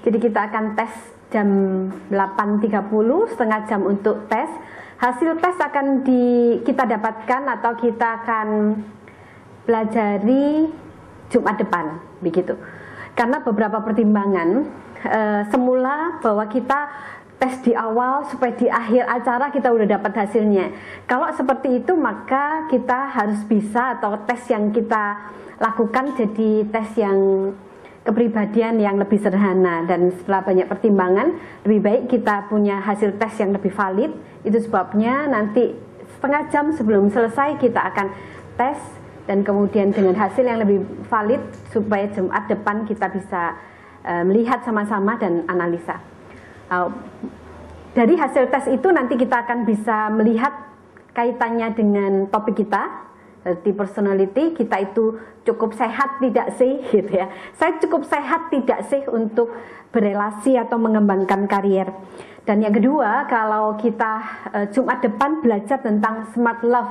Jadi kita akan tes jam 8.30, setengah jam untuk tes. Hasil tes akan kita dapatkan atau kita akan pelajari Jumat depan, begitu. Karena beberapa pertimbangan, semula bahwa kita tes di awal supaya di akhir acara kita udah dapat hasilnya. Kalau seperti itu maka kita harus bisa, atau tes yang kita lakukan jadi tes yang kepribadian yang lebih sederhana, dan setelah banyak pertimbangan lebih baik kita punya hasil tes yang lebih valid. Itu sebabnya nanti setengah jam sebelum selesai kita akan tes, dan kemudian dengan hasil yang lebih valid supaya Jumat depan kita bisa melihat sama-sama dan analisa. Dari hasil tes itu nanti kita akan bisa melihat kaitannya dengan topik kita. Di personality, kita itu cukup sehat tidak sih, gitu ya. Saya cukup sehat tidak sih untuk berelasi atau mengembangkan karier. Dan yang kedua, kalau kita Jumat depan belajar tentang smart love,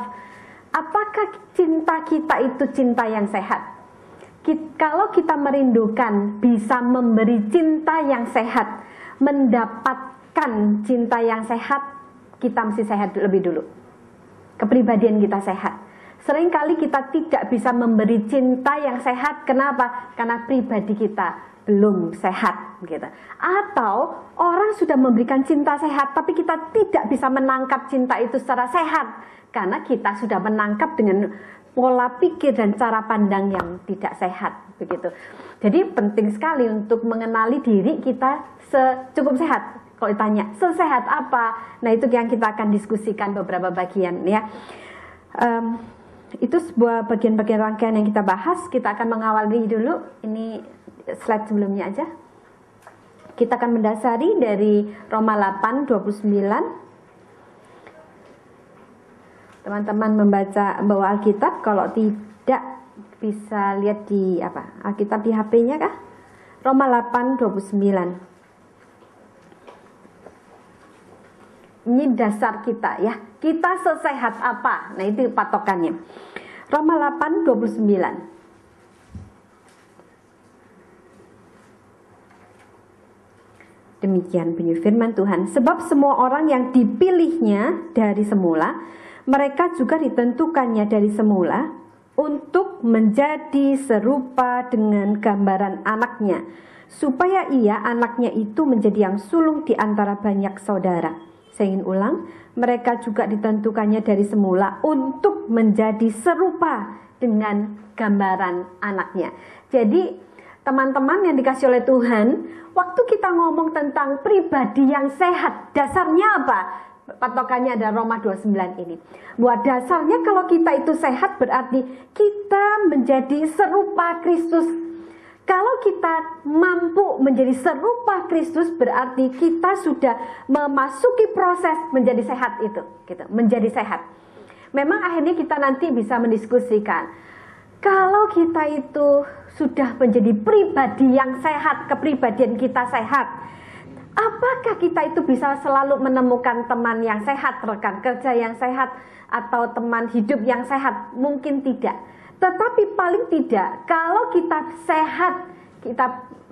apakah cinta kita itu cinta yang sehat? Kalau kita merindukan bisa memberi cinta yang sehat, mendapatkan cinta yang sehat, kita mesti sehat lebih dulu. Kepribadian kita sehat. Seringkali kita tidak bisa memberi cinta yang sehat. Kenapa? Karena pribadi kita belum sehat, gitu. Atau orang sudah memberikan cinta sehat, tapi kita tidak bisa menangkap cinta itu secara sehat, karena kita sudah menangkap dengan pola pikir dan cara pandang yang tidak sehat, begitu. Jadi penting sekali untuk mengenali diri kita cukup sehat. Kalau ditanya sesehat apa, nah itu yang kita akan diskusikan beberapa bagian, ya. Itu sebuah bagian-bagian rangkaian yang kita bahas. Kita akan mengawali dulu, ini slide sebelumnya aja. Kita akan mendasari dari Roma 8:29. Teman-teman membawa Alkitab, kalau tidak bisa lihat di Alkitab di HP-nya kah? Roma 8:29. Ini dasar kita, ya. Kita sesehat apa? Nah, itu patokannya. Roma 8:29. Demikian bunyi firman Tuhan. Sebab semua orang yang dipilihnya dari semula, mereka juga ditentukannya dari semula untuk menjadi serupa dengan gambaran anaknya, supaya ia, anaknya itu, menjadi yang sulung di antara banyak saudara. Saya ingin ulang, mereka juga ditentukannya dari semula untuk menjadi serupa dengan gambaran anaknya. Jadi teman-teman yang dikasih oleh Tuhan, waktu kita ngomong tentang pribadi yang sehat, dasarnya apa? Patokannya ada Roma 29 ini. Buat dasarnya kalau kita itu sehat berarti kita menjadi serupa Kristus. Kalau kita mampu menjadi serupa Kristus berarti kita sudah memasuki proses menjadi sehat itu, gitu, menjadi sehat. Memang akhirnya kita nanti bisa mendiskusikan, kalau kita itu sudah menjadi pribadi yang sehat, kepribadian kita sehat, Apakah kita itu bisa selalu menemukan teman yang sehat, rekan kerja yang sehat, atau teman hidup yang sehat? Mungkin tidak. Tetapi paling tidak, kalau kita sehat,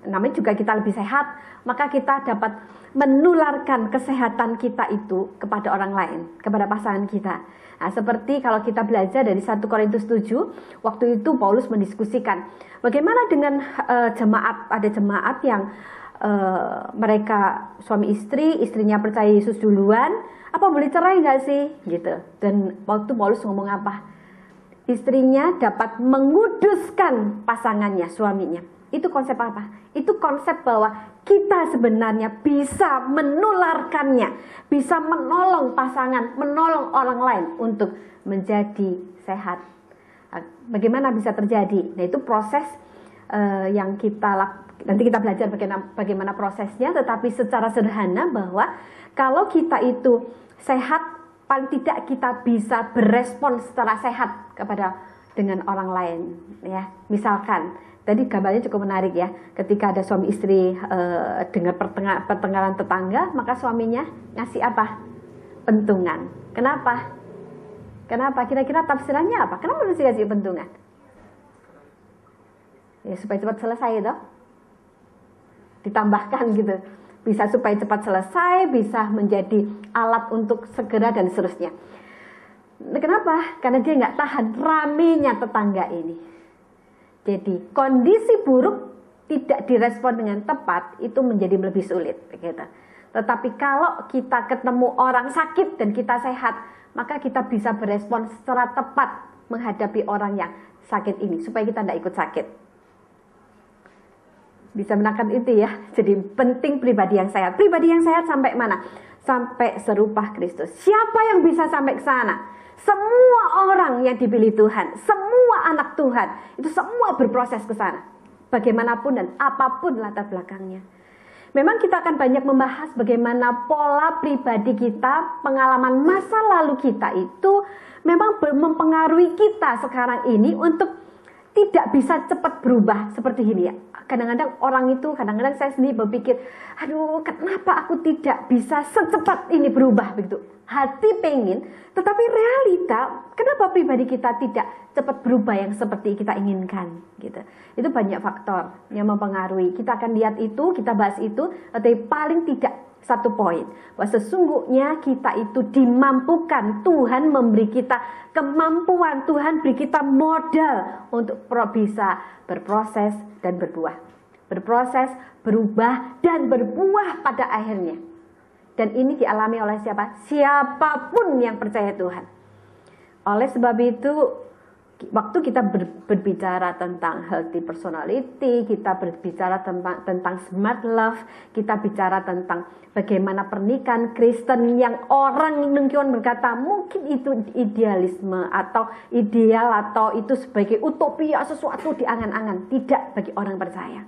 namanya juga kita lebih sehat, maka kita dapat menularkan kesehatan kita itu kepada orang lain, kepada pasangan kita. Nah, seperti kalau kita belajar dari 1 Korintus 7, waktu itu Paulus mendiskusikan bagaimana dengan ada jemaat yang mereka suami istri, istrinya percaya Yesus duluan, apa boleh cerai nggak sih? Gitu. Dan waktu Paulus ngomong apa? Istrinya dapat menguduskan pasangannya, suaminya. Itu konsep apa? Itu konsep bahwa kita sebenarnya bisa menularkannya, bisa menolong pasangan, menolong orang lain untuk menjadi sehat. Bagaimana bisa terjadi? Nah, itu proses yang nanti kita belajar bagaimana prosesnya, tetapi secara sederhana bahwa kalau kita itu sehat, paling tidak kita bisa berespon secara sehat dengan orang lain, ya. Misalkan tadi gambarnya cukup menarik ya, ketika ada suami istri dengan pertengkaran tetangga, maka suaminya ngasih apa? Pentungan. Kenapa? Kira-kira tafsirannya apa? Kenapa mesti ngasih pentungan? Ya supaya cepat selesai toh. Ditambahkan gitu, bisa supaya cepat selesai, bisa menjadi alat untuk segera dan seterusnya. Kenapa? Karena dia nggak tahan ramenya tetangga ini. Jadi kondisi buruk tidak direspon dengan tepat itu menjadi lebih sulit, begitu. Tetapi kalau kita ketemu orang sakit dan kita sehat, maka kita bisa berespon secara tepat menghadapi orang yang sakit ini supaya kita tidak ikut sakit. Bisa menekan itu ya. Jadi penting pribadi yang sehat. Pribadi yang sehat sampai mana? Sampai serupa Kristus. Siapa yang bisa sampai ke sana? Semua orang yang dipilih Tuhan, semua anak Tuhan, itu semua berproses ke sana. Bagaimanapun dan apapun latar belakangnya. Memang kita akan banyak membahas bagaimana pola pribadi kita, pengalaman masa lalu kita itu memang mempengaruhi kita sekarang ini untuk tidak bisa cepat berubah seperti ini ya. Kadang-kadang kadang-kadang saya sendiri berpikir, aduh kenapa aku tidak bisa secepat ini berubah begitu. Hati pengen, tetapi realita, kenapa pribadi kita tidak cepat berubah yang seperti kita inginkan gitu. Itu banyak faktor yang mempengaruhi. Kita akan lihat itu, kita bahas itu, tapi paling tidak satu poin, bahwa sesungguhnya kita itu dimampukan, Tuhan memberi kita kemampuan, Tuhan beri kita modal untuk bisa berproses dan berbuah. Berproses, berubah, dan berbuah pada akhirnya. Dan ini dialami oleh siapa? Siapapun yang percaya Tuhan. Oleh sebab itu, waktu kita berbicara tentang healthy personality, kita berbicara tentang smart love, kita bicara tentang bagaimana pernikahan Kristen yang orang mungkin berkata mungkin itu idealisme atau ideal atau itu sebagai utopia, sesuatu di angan-angan. Tidak bagi orang percaya.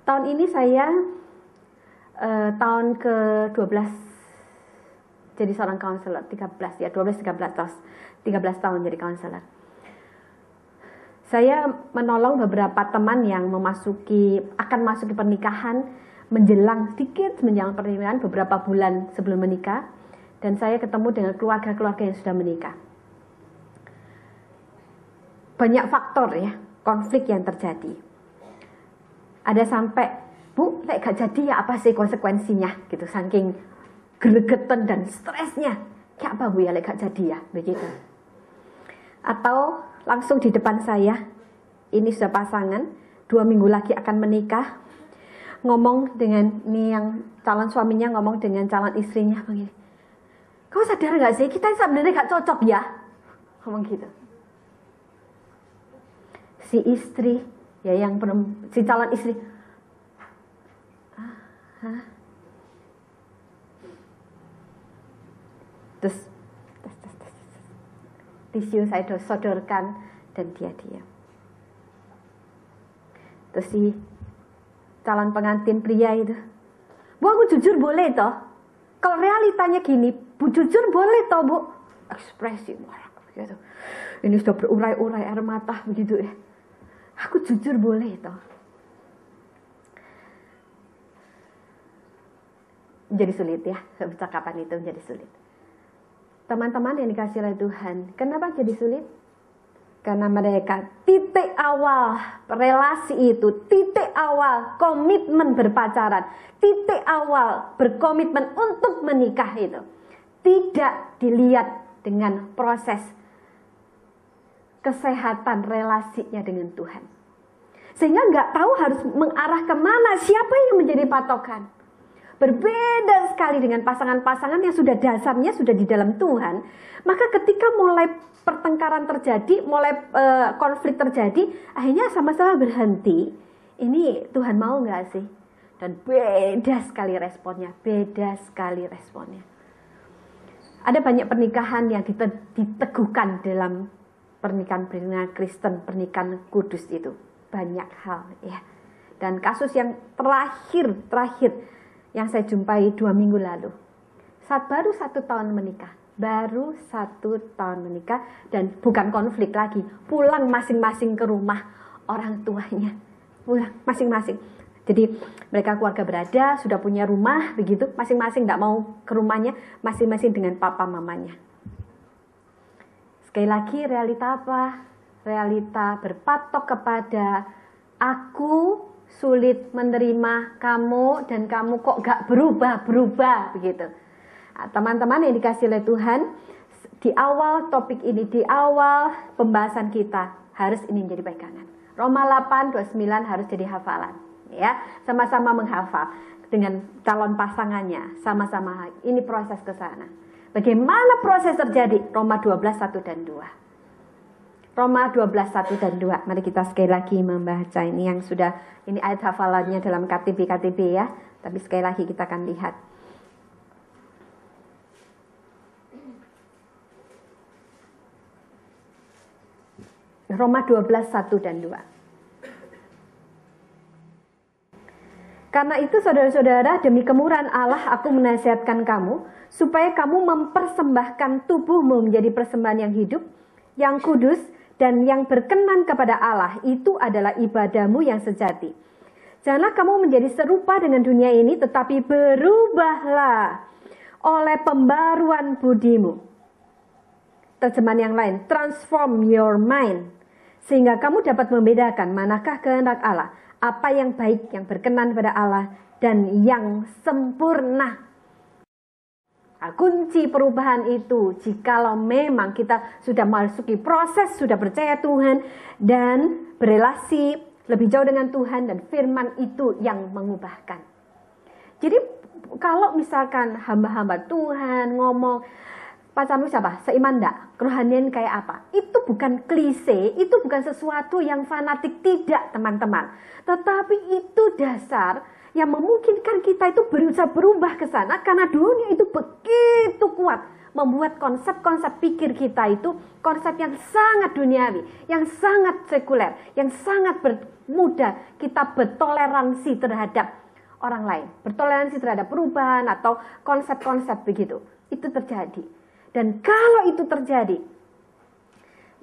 Tahun ini saya tahun ke-12 jadi seorang konselor, 13 tahun jadi konselor. Saya menolong beberapa teman yang akan masuki pernikahan, menjelang pernikahan beberapa bulan sebelum menikah, dan saya ketemu dengan keluarga-keluarga yang sudah menikah. Banyak faktor ya, konflik yang terjadi. Ada sampai, Bu, gak jadi ya apa sih konsekuensinya gitu, saking gregetan dan stresnya. Kayak apa Bu ya gak jadi ya, begitu. Atau langsung di depan saya, ini sudah pasangan, 2 minggu lagi akan menikah, ngomong dengan ini yang calon suaminya ngomong dengan calon istrinya begini, kau sadar gak sih kita sebenarnya gak cocok ya, ngomong gitu. Si istri ya si calon istri, terus tisu saya sodorkan dan dia diam. Terus si calon pengantin pria itu, Bu aku jujur boleh toh? Kalau realitanya gini, Bu jujur boleh toh Bu? Ekspresi marah begitu. Ini sudah berurai-urai air mata begitu ya. Aku jujur boleh toh? menjadi sulit ya, percakapan itu menjadi sulit. Teman-teman yang dikasihi oleh Tuhan, kenapa jadi sulit? Karena mereka titik awal relasi itu, titik awal komitmen berpacaran, titik awal berkomitmen untuk menikah itu tidak dilihat dengan proses kesehatan relasinya dengan Tuhan. Sehingga nggak tahu harus mengarah kemana, siapa yang menjadi patokan. Berbeda sekali dengan pasangan-pasangan yang sudah dasarnya sudah di dalam Tuhan. Maka ketika mulai pertengkaran terjadi, mulai konflik terjadi, akhirnya sama-sama berhenti. Ini Tuhan mau nggak sih? Dan beda sekali responnya, beda sekali responnya. Ada banyak pernikahan yang diteguhkan dalam pernikahan Kristen, pernikahan kudus itu. Banyak hal ya. Dan kasus yang terakhir yang saya jumpai 2 minggu lalu. Baru 1 tahun menikah. Baru 1 tahun menikah dan bukan konflik lagi. Pulang masing-masing ke rumah orang tuanya. Pulang masing-masing. Jadi mereka keluarga berada, sudah punya rumah begitu. Masing-masing tidak mau ke rumahnya, masing-masing dengan papa mamanya. Sekali lagi realita apa? Realita berpatok kepada aku sulit menerima kamu dan kamu kok gak berubah-berubah begitu. Nah, teman-teman yang dikasih oleh Tuhan, di awal topik ini, di awal pembahasan kita harus ini menjadi pegangan. Roma 8:29 harus jadi hafalan, ya. Sama-sama menghafal dengan calon pasangannya, sama-sama ini proses ke sana. Bagaimana proses terjadi? Roma 12:1 dan 2. Roma 12:1 dan 2. Mari kita sekali lagi membaca ini yang sudah, ini ayat hafalannya dalam KTB ya. Tapi sekali lagi kita akan lihat. Roma 12:1 dan 2. Karena itu saudara-saudara, demi kemurahan Allah aku menasihatkan kamu supaya kamu mempersembahkan tubuhmu menjadi persembahan yang hidup, yang kudus, dan yang berkenan kepada Allah. Itu adalah ibadahmu yang sejati. Janganlah kamu menjadi serupa dengan dunia ini, tetapi berubahlah oleh pembaruan budimu. Terjemahan yang lain, transform your mind, sehingga kamu dapat membedakan manakah kehendak Allah, apa yang baik, yang berkenan pada Allah, dan yang sempurna. Nah, kunci perubahan itu, jikalau memang kita sudah masuki proses, sudah percaya Tuhan, dan berelasi lebih jauh dengan Tuhan, dan firman itu yang mengubahkan. Jadi kalau misalkan hamba-hamba Tuhan ngomong, pacarmu siapa? Seiman enggak? Kerohanian kayak apa? Itu bukan klise, itu bukan sesuatu yang fanatik, tidak teman-teman. Tetapi itu dasar yang memungkinkan kita itu berusaha berubah ke sana, karena dunia itu begitu kuat membuat konsep-konsep pikir kita itu konsep yang sangat duniawi, yang sangat sekuler, yang sangat mudah kita bertoleransi terhadap orang lain, bertoleransi terhadap perubahan atau konsep-konsep begitu. Itu terjadi. Dan kalau itu terjadi,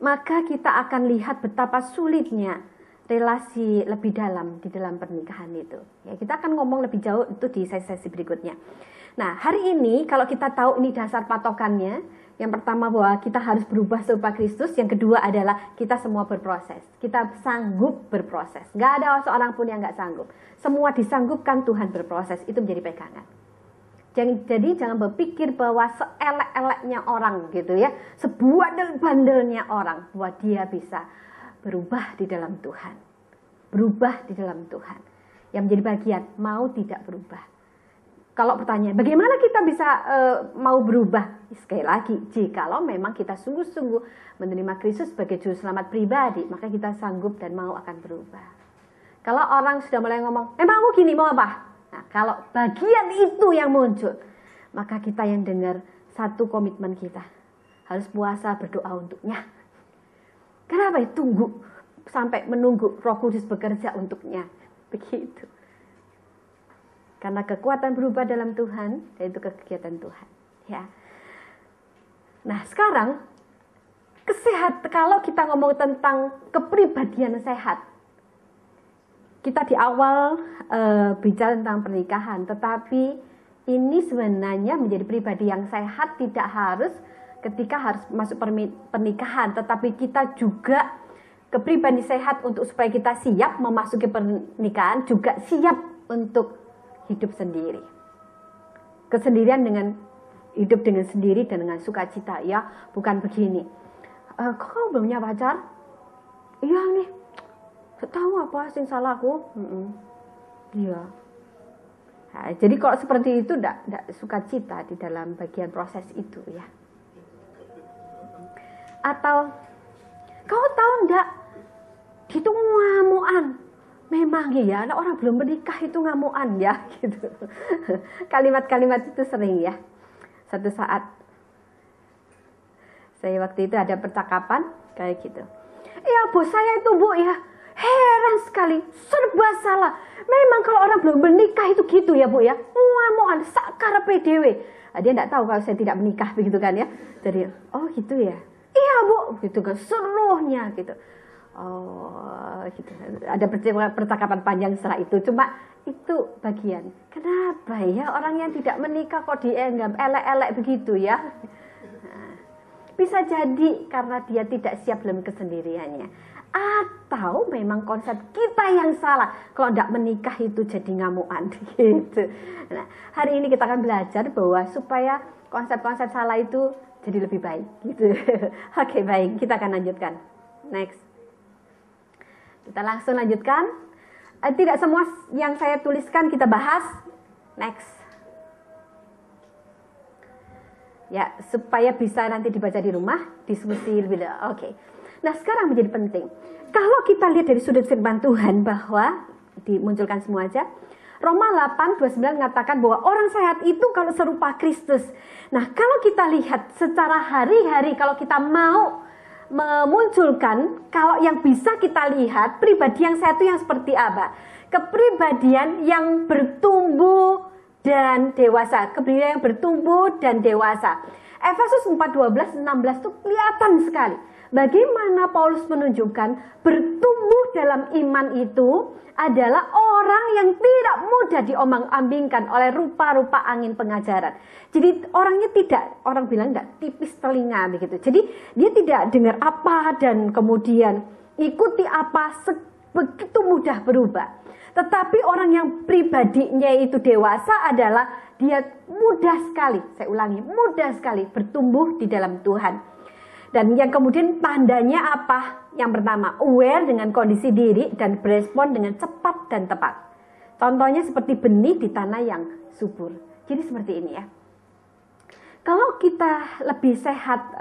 maka kita akan lihat betapa sulitnya relasi lebih dalam di dalam pernikahan itu. Ya, kita akan ngomong lebih jauh itu di sesi berikutnya. Nah, hari ini kalau kita tahu ini dasar patokannya, yang pertama bahwa kita harus berubah serupa Kristus, yang kedua adalah kita semua berproses. Kita sanggup berproses. Gak ada seorang pun yang gak sanggup. Semua disanggupkan, Tuhan berproses. Itu menjadi pegangan. Jadi jangan berpikir bahwa seelek-eleknya orang gitu ya, sebandel-bandelnya orang, bahwa dia bisa berubah di dalam Tuhan. Berubah di dalam Tuhan. Yang menjadi bagian, mau tidak berubah. Kalau pertanyaan, bagaimana kita bisa mau berubah? Sekali lagi, jikalau memang kita sungguh-sungguh menerima Kristus sebagai juru selamat pribadi, maka kita sanggup dan mau akan berubah. Kalau orang sudah mulai ngomong, emang aku gini mau apa? Nah, kalau bagian itu yang muncul, maka kita yang dengar, satu komitmen kita harus puasa berdoa untuknya. Kenapa? Tunggu sampai menunggu Roh Kudus bekerja untuknya. Begitu. Karena kekuatan berubah dalam Tuhan, yaitu kegiatan Tuhan. Ya. Nah, sekarang kalau kita ngomong tentang kepribadian sehat, kita di awal bicara tentang pernikahan, tetapi ini sebenarnya menjadi pribadi yang sehat tidak harus ketika harus masuk pernikahan, tetapi kita juga kepribadi sehat untuk supaya kita siap memasuki pernikahan, juga siap untuk hidup sendiri. Kesendirian dengan hidup dengan sendiri dan dengan sukacita, ya, bukan begini. Kau belum punya pacar? Iya nih. Tahu apa sing salahku? Iya. Nah, jadi kalau seperti itu tidak sukacita di dalam bagian proses itu, ya. Atau kau tahu enggak, itu ngamuan. Memang ya, orang belum menikah itu ngamuan ya, gitu. Kalimat-kalimat itu sering ya. Satu saat saya waktu itu ada percakapan kayak gitu. Ya bos saya itu bu ya, heran sekali, serba salah. Memang kalau orang belum menikah itu gitu ya bu ya, ngamuan sakar PDW. Nah, dia tidak tahu kalau saya tidak menikah begitu kan ya. Jadi oh gitu ya, iya bu, gitu kan seluruhnya gitu. Oh gitu. Ada percakapan panjang setelah itu. Cuma itu bagian. Kenapa ya orang yang tidak menikah kok dianggap elek-elek begitu ya? Nah, bisa jadi karena dia tidak siap dalam kesendiriannya. Atau memang konsep kita yang salah. Kalau tidak menikah itu jadi ngamuan gitu. Nah, hari ini kita akan belajar bahwa supaya konsep-konsep salah itu jadi lebih baik gitu. Oke, baik, kita akan lanjutkan. Next. Kita langsung lanjutkan. Tidak semua yang saya tuliskan kita bahas. Next. Ya, supaya bisa nanti dibaca di rumah, diskusi lebih dalam. Oke. Nah, sekarang menjadi penting. Kalau kita lihat dari sudut firman Tuhan bahwa dimunculkan semua aja. Roma 8:29 mengatakan bahwa orang sehat itu kalau serupa Kristus. Nah, kalau kita lihat secara hari-hari, kalau kita mau memunculkan, kalau yang bisa kita lihat, pribadi yang sehat itu yang seperti apa? Kepribadian yang bertumbuh dan dewasa. Kepribadian yang bertumbuh dan dewasa. Efesus 4:12-16 itu kelihatan sekali. Bagaimana Paulus menunjukkan bertumbuh dalam iman itu adalah orang yang tidak mudah diombang-ambingkan oleh rupa-rupa angin pengajaran. Jadi orangnya tidak, orang bilang tidak tipis telinga begitu. Jadi dia tidak dengar apa dan kemudian ikuti apa, begitu mudah berubah. Tetapi orang yang pribadinya itu dewasa adalah dia mudah sekali, saya ulangi, mudah sekali bertumbuh di dalam Tuhan. Dan yang kemudian tandanya apa? Yang pertama, aware dengan kondisi diri dan berespon dengan cepat dan tepat. Contohnya seperti benih di tanah yang subur. Jadi seperti ini ya. Kalau kita lebih sehat,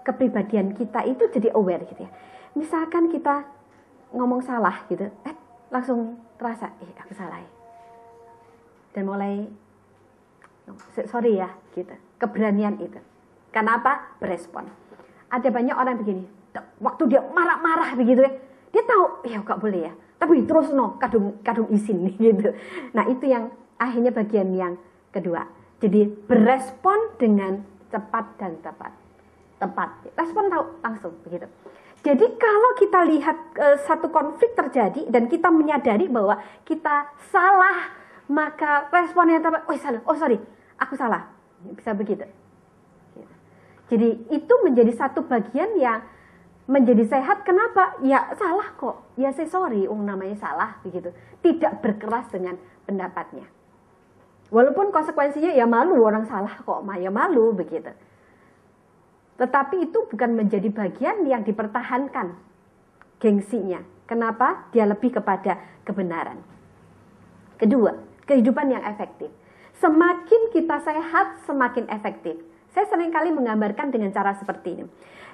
kepribadian kita itu jadi aware gitu ya. Misalkan kita ngomong salah gitu, langsung terasa, aku salah ya. Dan mulai, sorry ya gitu. Keberanian itu. Kenapa? Berespon. Ada banyak orang begini, waktu dia marah-marah begitu ya, dia tahu, ya gak boleh ya, tapi terus kadung isin gitu. Nah itu yang akhirnya bagian yang kedua. Jadi berespon dengan cepat dan tepat. Respon tahu langsung begitu. Jadi kalau kita lihat satu konflik terjadi dan kita menyadari bahwa kita salah, maka responnya tepat. Oh sorry, aku salah. Bisa begitu. Jadi itu menjadi satu bagian yang menjadi sehat. Kenapa? Ya salah kok. Ya saya sorry, namanya salah begitu. Tidak berkeras dengan pendapatnya. Walaupun konsekuensinya ya malu, orang salah kok, ya malu begitu. Tetapi itu bukan menjadi bagian yang dipertahankan gengsinya. Kenapa? Dia lebih kepada kebenaran. Kedua, kehidupan yang efektif. Semakin kita sehat, semakin efektif. Saya seringkali menggambarkan dengan cara seperti ini.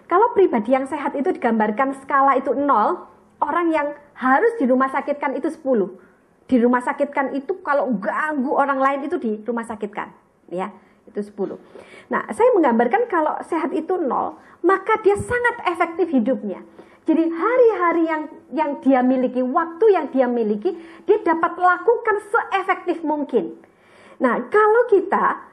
Kalau pribadi yang sehat itu digambarkan skala itu 0, orang yang harus di rumah sakitkan itu 10. Di rumah sakitkan itu kalau ganggu orang lain itu di rumah sakitkan. Ya, itu 10. Nah, saya menggambarkan kalau sehat itu 0, maka dia sangat efektif hidupnya. Jadi hari-hari yang dia miliki, waktu yang dia miliki, dia dapat lakukan seefektif mungkin. Nah, kalau kita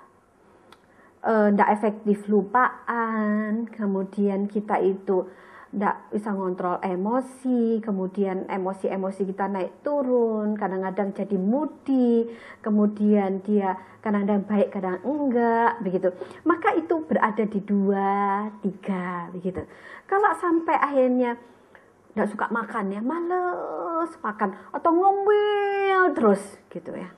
tidak efektif lupaan, kemudian kita itu nggak bisa ngontrol emosi, kemudian emosi-emosi kita naik turun, kadang-kadang jadi moody, kemudian dia kadang-kadang baik, kadang enggak, begitu. Maka itu berada di 2, 3, begitu. Kalau sampai akhirnya nggak suka makan ya, males makan atau ngomel terus, gitu ya,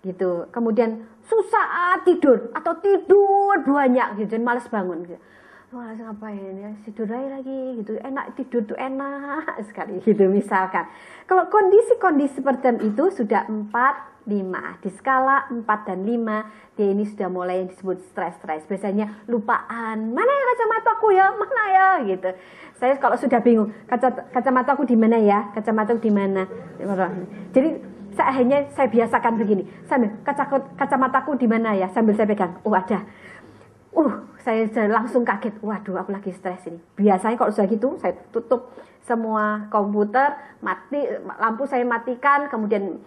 gitu. Kemudian susah tidur atau tidur banyak, gitu, males bangun, gitu. Malas ngapain ya, tidur aja lagi gitu, enak tidur tuh enak sekali gitu misalkan. Kalau kondisi-kondisi seperti itu sudah 4, 5 di skala 4 dan 5, dia ini sudah mulai disebut stres. Biasanya lupaan, mana ya kacamataku ya, mana ya gitu. Saya kalau sudah bingung, kacamataku di mana ya, kacamataku di mana. Jadi akhirnya saya biasakan begini, sambil kacamataku di mana ya, sambil saya pegang, oh ada. Saya langsung kaget, waduh aku lagi stres ini. Biasanya kalau sudah gitu, saya tutup semua komputer, lampu saya matikan, kemudian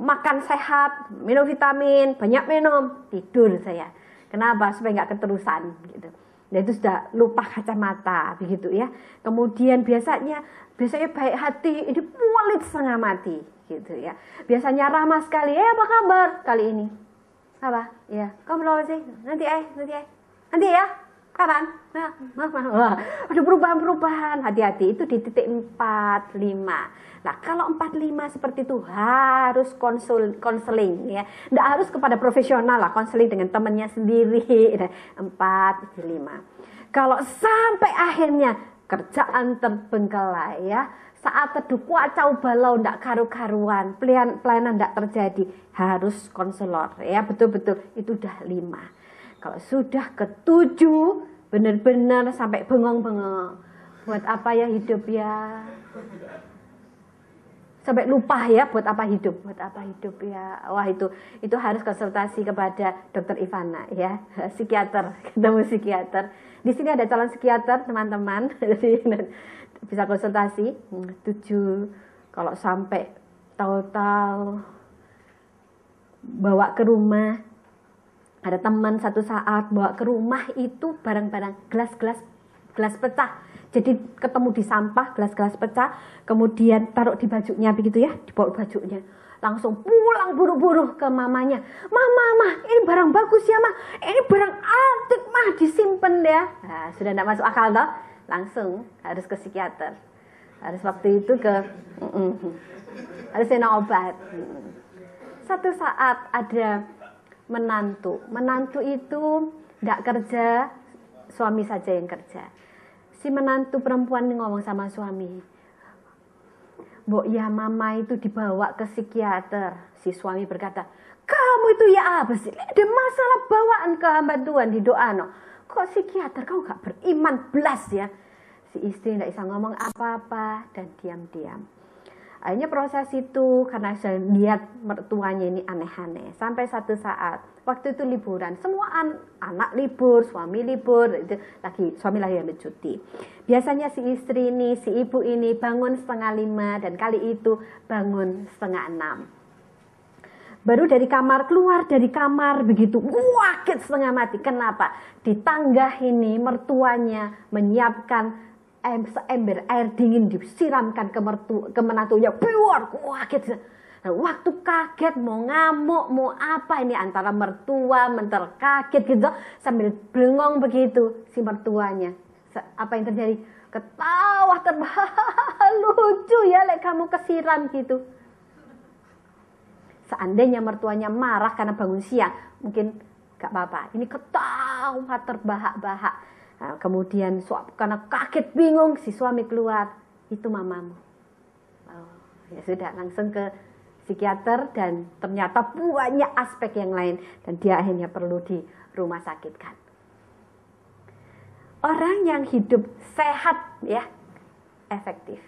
makan sehat, minum vitamin, banyak minum, tidur saya. Kenapa? Supaya nggak keterusan gitu. Nah itu sudah lupa kacamata, begitu ya. Kemudian biasanya baik hati, ini pelit setengah mati, gitu ya. Biasanya ramah sekali, apa kabar kali ini? Apa? Ya, kamu berapa sih? Nanti ya. Kapan? Wah, ada perubahan. Hati-hati, itu di titik 4, 5. Nah, kalau 4, 5 seperti itu harus konseling ya. Nggak harus kepada profesional lah, konseling dengan temannya sendiri. 4, 5. Kalau sampai akhirnya kerjaan terbengkalai ya, saat teduh kacau balau, ndak karu-karuan, pelayanan ndak terjadi, harus konselor ya, betul-betul itu udah 5. Kalau sudah ke-7 benar-benar sampai bengong-bengong, buat apa ya hidup ya, sampai lupa ya buat apa hidup ya. Wah itu harus konsultasi kepada dokter Ivana ya, psikiater, ketemu psikiater. Di sini ada calon psikiater teman-teman, bisa konsultasi. 7 kalau sampai tahu-tahu bawa ke rumah, ada teman satu saat bawa ke rumah itu barang-barang, gelas pecah. Jadi ketemu di sampah, gelas pecah, kemudian taruh di bajunya begitu ya, dibawa bajunya. Langsung pulang buru-buru ke mamanya. Mama, ini barang bagus ya, Ma. Ini barang antik, mah, disimpan ya. Nah, sudah tidak masuk akal toh? Langsung harus ke psikiater. Harus waktu itu harus minum obat. Satu saat ada menantu itu tidak kerja, suami saja yang kerja. Si menantu perempuan ngomong sama suami, "Mbok ya mama itu dibawa ke psikiater." Si suami berkata, "Kamu itu ya apa sih? Ada masalah bawaan ke hamba Tuhan di doa no. Kok psikiater, kamu gak beriman belas ya." Si istri tidak bisa ngomong apa-apa dan diam-diam. Akhirnya proses itu karena saya lihat mertuanya ini aneh-aneh. Sampai satu saat, waktu itu liburan, semua anak libur, suami libur, itu suami lagi ambil cuti. Biasanya si istri ini, si ibu ini bangun 4:30 dan kali itu bangun 5:30. Baru dari kamar, keluar dari kamar begitu, kaget setengah mati. Kenapa? Di tangga ini mertuanya menyiapkan seember air dingin disiramkan ke menantunya, keluar, kaget. Nah, waktu kaget mau ngamuk mau apa ini antara mertua kaget gitu sambil bengong begitu si mertuanya. Apa yang terjadi? Ketawa terbahak, lucu ya lek kamu kesiram gitu. Seandainya mertuanya marah karena bangun siang, mungkin gak apa-apa. Ini ketawa terbahak-bahak. Nah, kemudian karena kaget bingung si suami keluar, "Itu mamamu." Ya sudah, langsung ke psikiater dan ternyata banyak aspek yang lain dan dia akhirnya perlu di rumah sakitkan. Orang yang hidup sehat ya efektif.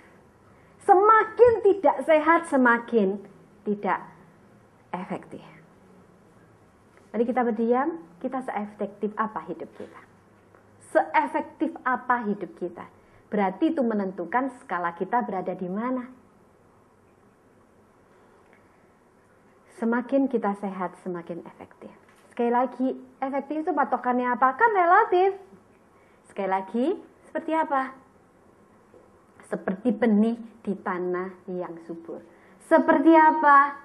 Semakin tidak sehat semakin tidak efektif. Mari kita berdiam, kita seefektif apa hidup kita? Seefektif apa hidup kita? Berarti itu menentukan skala kita berada di mana. Semakin kita sehat, semakin efektif. Sekali lagi, efektif itu patokannya apa? Kan relatif. Sekali lagi, seperti apa? Seperti benih di tanah yang subur. Seperti apa?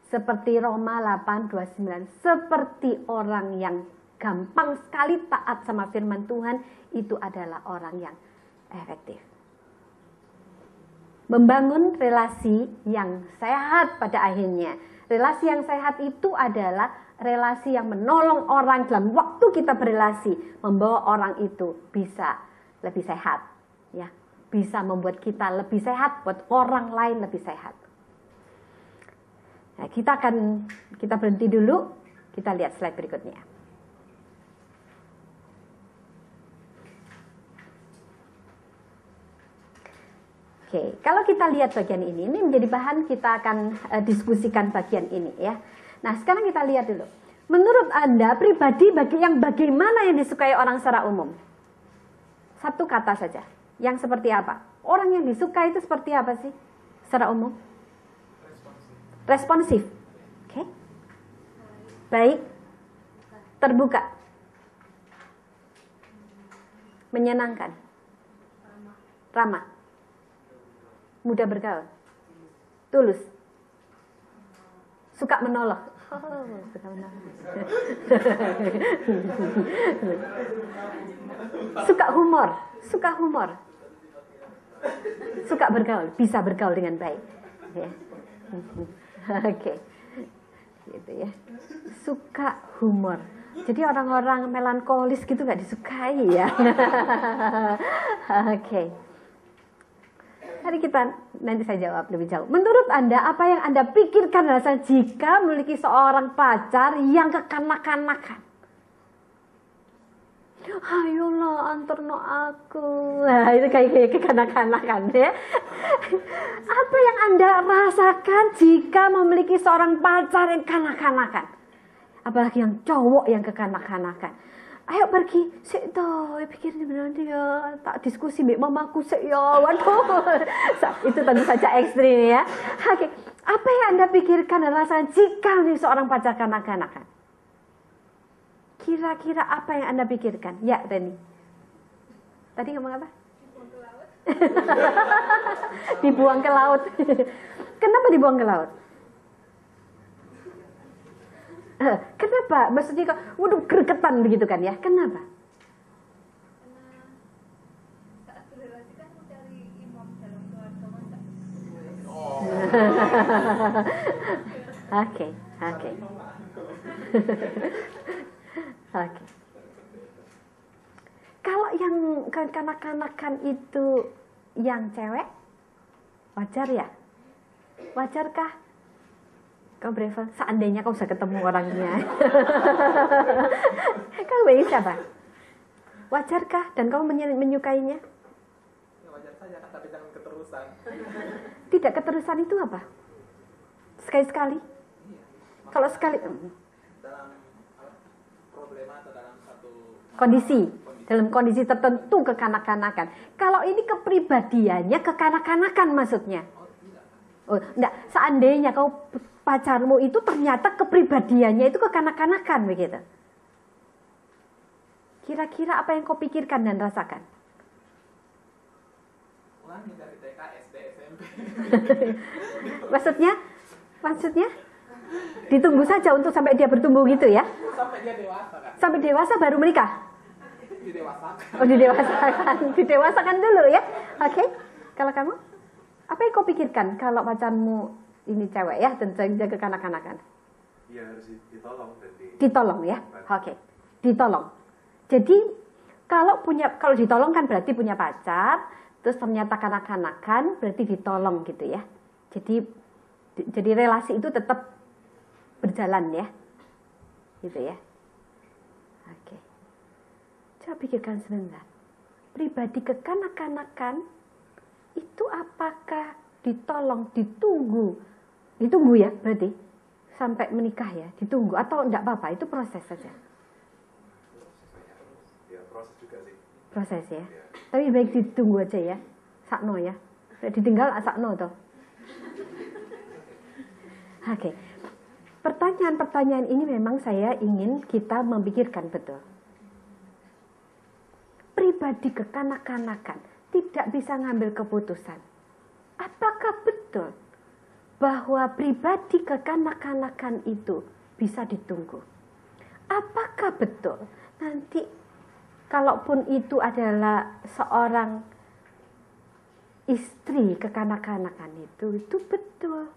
Seperti Roma 8:29. Seperti orang yang gampang sekali taat sama firman Tuhan, itu adalah orang yang efektif. Membangun relasi yang sehat pada akhirnya. Relasi yang sehat itu adalah relasi yang menolong orang dalam waktu kita berelasi, membawa orang itu bisa lebih sehat, ya, bisa membuat kita lebih sehat, buat orang lain lebih sehat. Nah, kita berhenti dulu, kita lihat slide berikutnya. Oke, kalau kita lihat bagian ini menjadi bahan kita akan diskusikan bagian ini ya. Nah, sekarang kita lihat dulu. Menurut Anda pribadi bagaimana yang disukai orang secara umum? Satu kata saja. Yang seperti apa? Orang yang disukai itu seperti apa sih secara umum? Responsif. Oke. Baik. Terbuka. Menyenangkan. Ramah. Mudah bergaul. Tulus. Suka menolong. Suka menolong. Suka humor. Suka humor. Suka bergaul. Bisa bergaul dengan baik. Ya. Oke. Gitu ya. Suka humor. Jadi orang-orang melankolis gitu gak disukai ya. Oke. Mari nanti saya jawab lebih jauh. Menurut Anda, apa yang Anda pikirkan rasa jika memiliki seorang pacar yang kekanak-kanakan? Ayolah, anterno aku. Nah, itu kayak kekanak-kanakan ya. Apa yang Anda rasakan jika memiliki seorang pacar yang kanak-kanakan? Apalagi yang cowok yang kekanak-kanakan. Ayo pergi, sik toh, pikirin beneran dia, tak diskusi mbak mamaku sik ya, waduh, itu tentu saja ekstrim ya. Oke, apa yang Anda pikirkan dan rasakan jika nih seorang pacar kanak-kanakan? Kira-kira apa yang Anda pikirkan? Ya, Reni. Tadi ngomong apa? Dibuang ke laut. Kenapa dibuang ke laut? Kenapa? Maksudnya kok, waduh, gregetan begitu kan ya? Kenapa? Karena saat berrelasi kan mencari imam dalam keluarga masa. Oke. Kalau yang kanak-kanakan itu yang cewek, wajar ya? Wajarkah? Kau Brevel, seandainya kau bisa ketemu orangnya. Kau baik siapa? Wajarkah? Dan kau menyukainya? Ya, wajar saja, tapi jangan keterusan. Tidak keterusan itu apa? Sekali-sekali? Iya. Kalau sekali... Dalam problema atau dalam satu dalam kondisi tertentu kekanak-kanakan. Kalau ini kepribadiannya kekanak-kanakan maksudnya. Oh, enggak, seandainya kau pacarmu itu ternyata kepribadiannya itu kekanak-kanakan begitu. Kira-kira apa yang kau pikirkan dan rasakan? ulangi dari TK, SD, SMP. Maksudnya? Ditunggu saja untuk sampai dia bertumbuh gitu ya? Sampai dia dewasa kan? Sampai dewasa baru menikah? Didewasakan. Oh, didewasakan dulu ya? Oke. Kalau kamu? Apa yang kau pikirkan kalau pacarmu ini cewek ya, dan jaga kanak-kanakan? Iya, harus ditolong berarti. Ditolong ya? Oke. Ditolong. Jadi kalau ditolong kan berarti punya pacar, terus ternyata kanak-kanakan berarti ditolong gitu ya. Jadi relasi itu tetap berjalan ya. Gitu ya. Oke. Coba pikirkan sebentar. Pribadi kekanak-kanakan itu apakah ditolong, ditunggu ya berarti sampai menikah ya, ditunggu atau enggak apa-apa, itu proses saja. Ya, proses juga sih. Proses ya. Ya. Tapi baik ditunggu aja ya. Sakno ya. Ditinggal sakno toh. Oke. Pertanyaan-pertanyaan ini memang saya ingin kita memikirkan betul. pribadi kekanak-kanakan tidak bisa ngambil keputusan. Apakah betul bahwa pribadi kekanak-kanakan itu bisa ditunggu? Apakah betul nanti kalaupun itu adalah seorang istri kekanak-kanakan itu betul?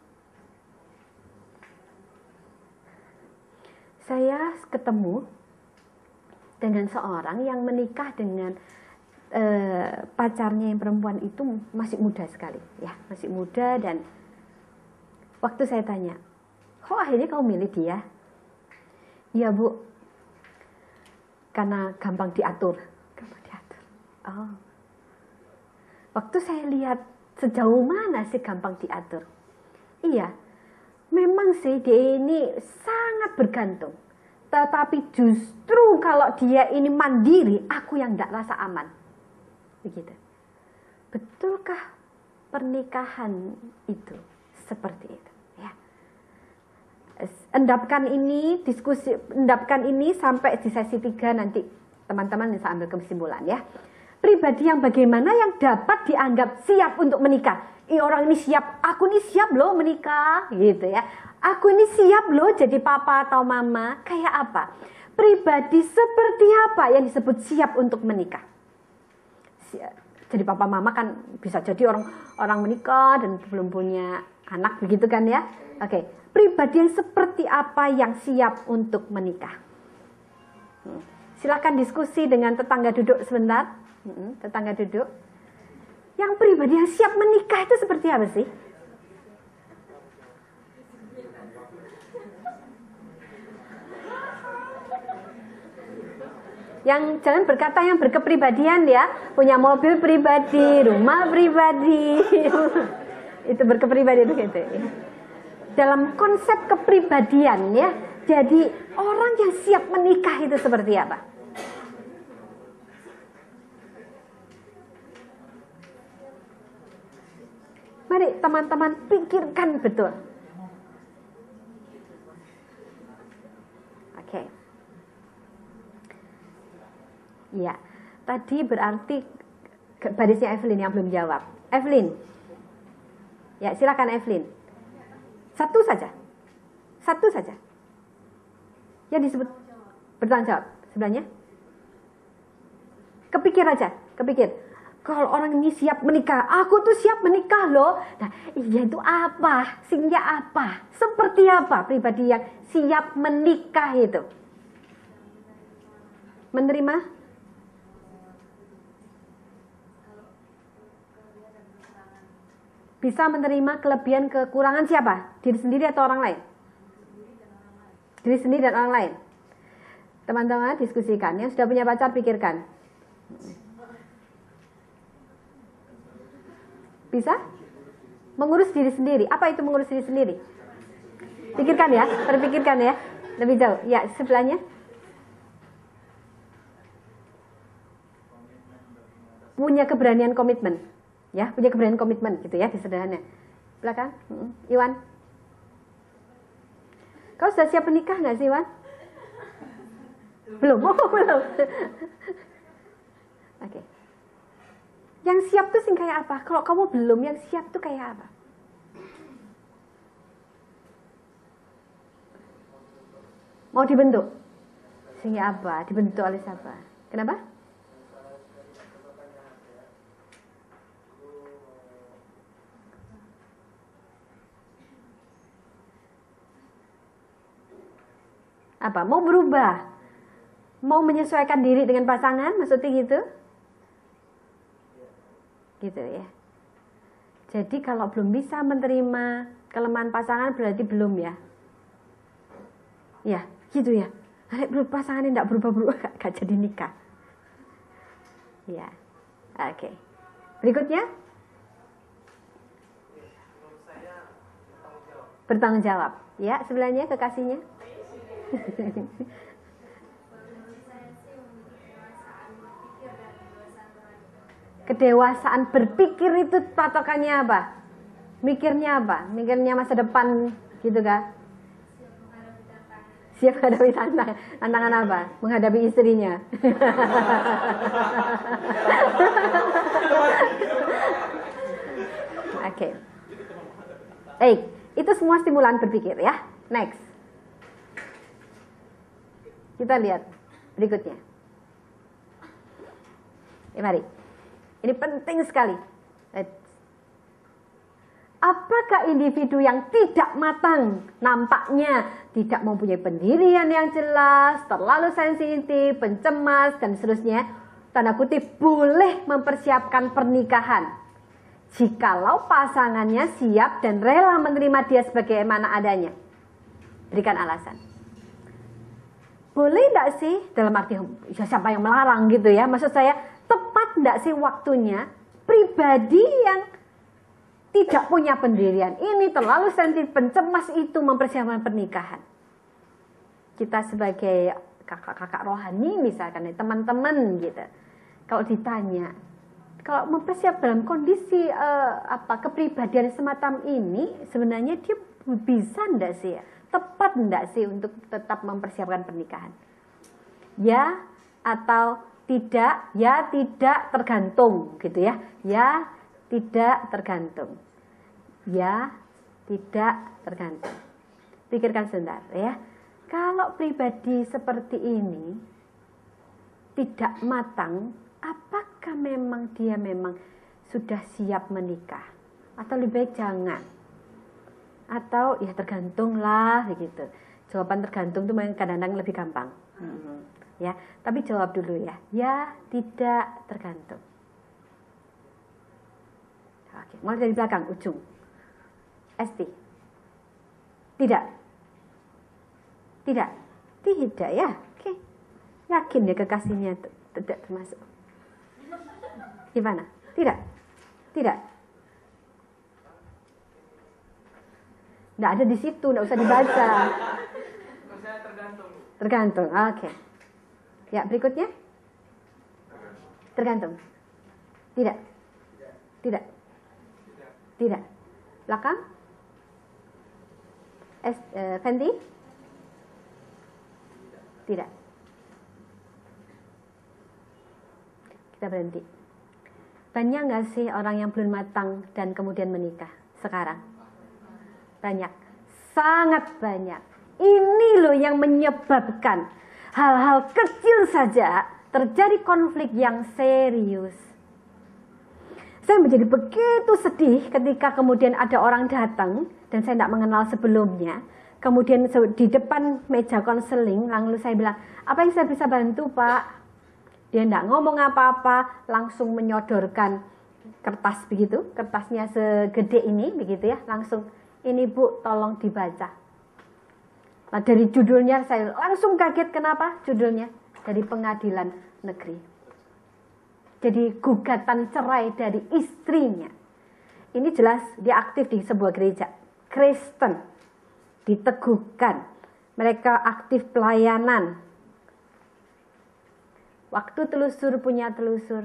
Saya ketemu dengan seorang yang menikah dengan pacarnya yang perempuan itu masih muda sekali, ya, masih muda. Dan waktu saya tanya, kok akhirnya kamu milih dia? Ya Bu, karena gampang diatur. Gampang diatur. Oh. Waktu saya lihat sejauh mana sih gampang diatur? Iya, memang sih dia ini sangat bergantung. Tetapi justru kalau dia ini mandiri, aku yang tidak rasa aman. Begitu. Betulkah pernikahan itu seperti itu? Ya. Endapkan ini sampai di sesi 3 nanti teman-teman bisa ambil kesimpulan ya. Pribadi yang bagaimana yang dapat dianggap siap untuk menikah? Orang ini siap, aku ini siap loh menikah, gitu ya. Aku ini siap loh jadi papa atau mama. Kayak apa? Pribadi seperti apa yang disebut siap untuk menikah? Jadi papa mama kan bisa jadi orang menikah dan belum punya anak, begitu kan ya. Oke, pribadi yang seperti apa yang siap untuk menikah? Silakan diskusi dengan tetangga duduk sebentar. Tetangga duduk. Yang pribadi yang siap menikah itu seperti apa sih? Yang jangan berkata yang berkepribadian ya, punya mobil pribadi, rumah pribadi. Itu berkepribadian gitu. Dalam konsep kepribadian ya, jadi orang yang siap menikah itu seperti apa? Mari teman-teman pikirkan betul. Oke. Ya, tadi berarti barisnya Evelyn yang belum jawab. Evelyn. Ya, silakan Evelyn. Satu saja. Yang disebut bertanggung jawab. Sebelahnya. Kepikir aja, kepikir. Kalau orang ini siap menikah, aku tuh siap menikah loh. Nah, iya itu apa? Singnya apa? Seperti apa pribadi yang siap menikah itu? Menerima? Bisa menerima kelebihan kekurangan siapa? Diri sendiri atau orang lain? Diri sendiri dan orang lain. Teman-teman diskusikan. Yang sudah punya pacar pikirkan. Bisa? Mengurus diri sendiri. Apa itu mengurus diri sendiri? Pikirkan ya, terpikirkan ya. Lebih jauh. Ya, sebelahnya. Punya keberanian komitmen. Ya, punya keberanian komitmen gitu ya, di sederhana. Belakang. Iwan. Kau sudah siap menikah nggak sih, Iwan? Belum. Oh, belum. Oke. Yang siap tuh sing kayak apa? Kalau kamu belum, yang siap tuh kayak apa? Mau dibentuk? Sehingga apa? Dibentuk oleh siapa? Kenapa? Apa? Mau berubah? Mau menyesuaikan diri dengan pasangan? Maksudnya gitu? Gitu ya. Jadi kalau belum bisa menerima kelemahan pasangan berarti belum ya. Ya, gitu ya. Pasangannya tidak berubah-berubah gak jadi nikah. Ya. Oke. Berikutnya. Bertanggung jawab. Ya, sebelahnya kekasihnya. Kedewasaan berpikir itu patokannya apa? Mikirnya apa? Mikirnya masa depan gitu kan? Siap menghadapi tantangan apa? Menghadapi istrinya. Oke. Baik, itu semua stimulan berpikir ya. Next. Kita lihat berikutnya. Mari. Ini penting sekali. Apakah individu yang tidak matang, nampaknya tidak mempunyai pendirian yang jelas, terlalu sensitif, pencemas, dan seterusnya, tanda kutip, boleh mempersiapkan pernikahan jikalau pasangannya siap dan rela menerima dia sebagaimana adanya? Berikan alasan. Boleh enggak sih? Dalam arti, ya siapa yang melarang gitu ya. Maksud saya, tepat enggak sih waktunya pribadi yang tidak punya pendirian ini, terlalu sensitif, pencemas itu mempersiapkan pernikahan? Kita sebagai kakak-kakak rohani misalkan, teman-teman gitu, kalau ditanya, kalau mempersiapkan dalam kondisi kepribadian semacam ini, sebenarnya dia bisa enggak sih ya? Tepat enggak sih untuk tetap mempersiapkan pernikahan? Ya atau tidak? Ya tidak, tergantung gitu ya. Ya tidak, tergantung. Ya tidak, tergantung. Pikirkan sebentar ya. Kalau pribadi seperti ini tidak matang, apakah memang dia memang sudah siap menikah? Atau lebih baik jangan? Atau ya tergantung lah begitu. Jawaban tergantung itu kadang-kadang lebih gampang. Ya, tapi jawab dulu ya. Ya tidak, tergantung. Oke, mulai dari belakang ujung. Esti. Tidak. Tidak. Tidak ya. Oke. Yakin ya kekasihnya tidak termasuk. Gimana? Tidak. Tidak. Nggak ada di situ, nggak usah dibaca. Saya tergantung. Tergantung. Oke. Ya, berikutnya. Tergantung. Tidak. Tidak. Tidak. Belakang. Fenty? Tidak. Kita berhenti. Banyak nggak sih orang yang belum matang dan kemudian menikah sekarang? Banyak. Sangat banyak. Ini loh yang menyebabkan hal-hal kecil saja terjadi konflik yang serius. Saya menjadi begitu sedih ketika kemudian ada orang datang dan saya tidak mengenal sebelumnya. Kemudian di depan meja konseling, lalu saya bilang, apa yang saya bisa bantu Pak? Dia tidak ngomong apa-apa, langsung menyodorkan kertas begitu, kertasnya segede ini begitu ya, langsung, ini Bu tolong dibaca. Nah, dari judulnya saya langsung kaget, kenapa judulnya? Dari pengadilan negeri. Jadi gugatan cerai dari istrinya. Ini jelas dia aktif di sebuah gereja Kristen, diteguhkan. Mereka aktif pelayanan. Waktu telusur punya telusur,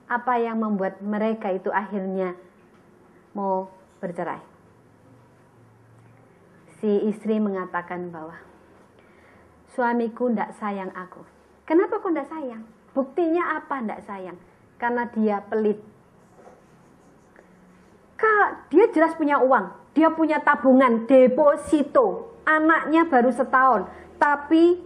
apa yang membuat mereka itu akhirnya mau bercerai? Si istri mengatakan bahwa suamiku tidak sayang aku. Kenapa kok tidak sayang? Buktinya apa tidak sayang? Karena dia pelit. Dia jelas punya uang, dia punya tabungan, deposito, anaknya baru setahun, tapi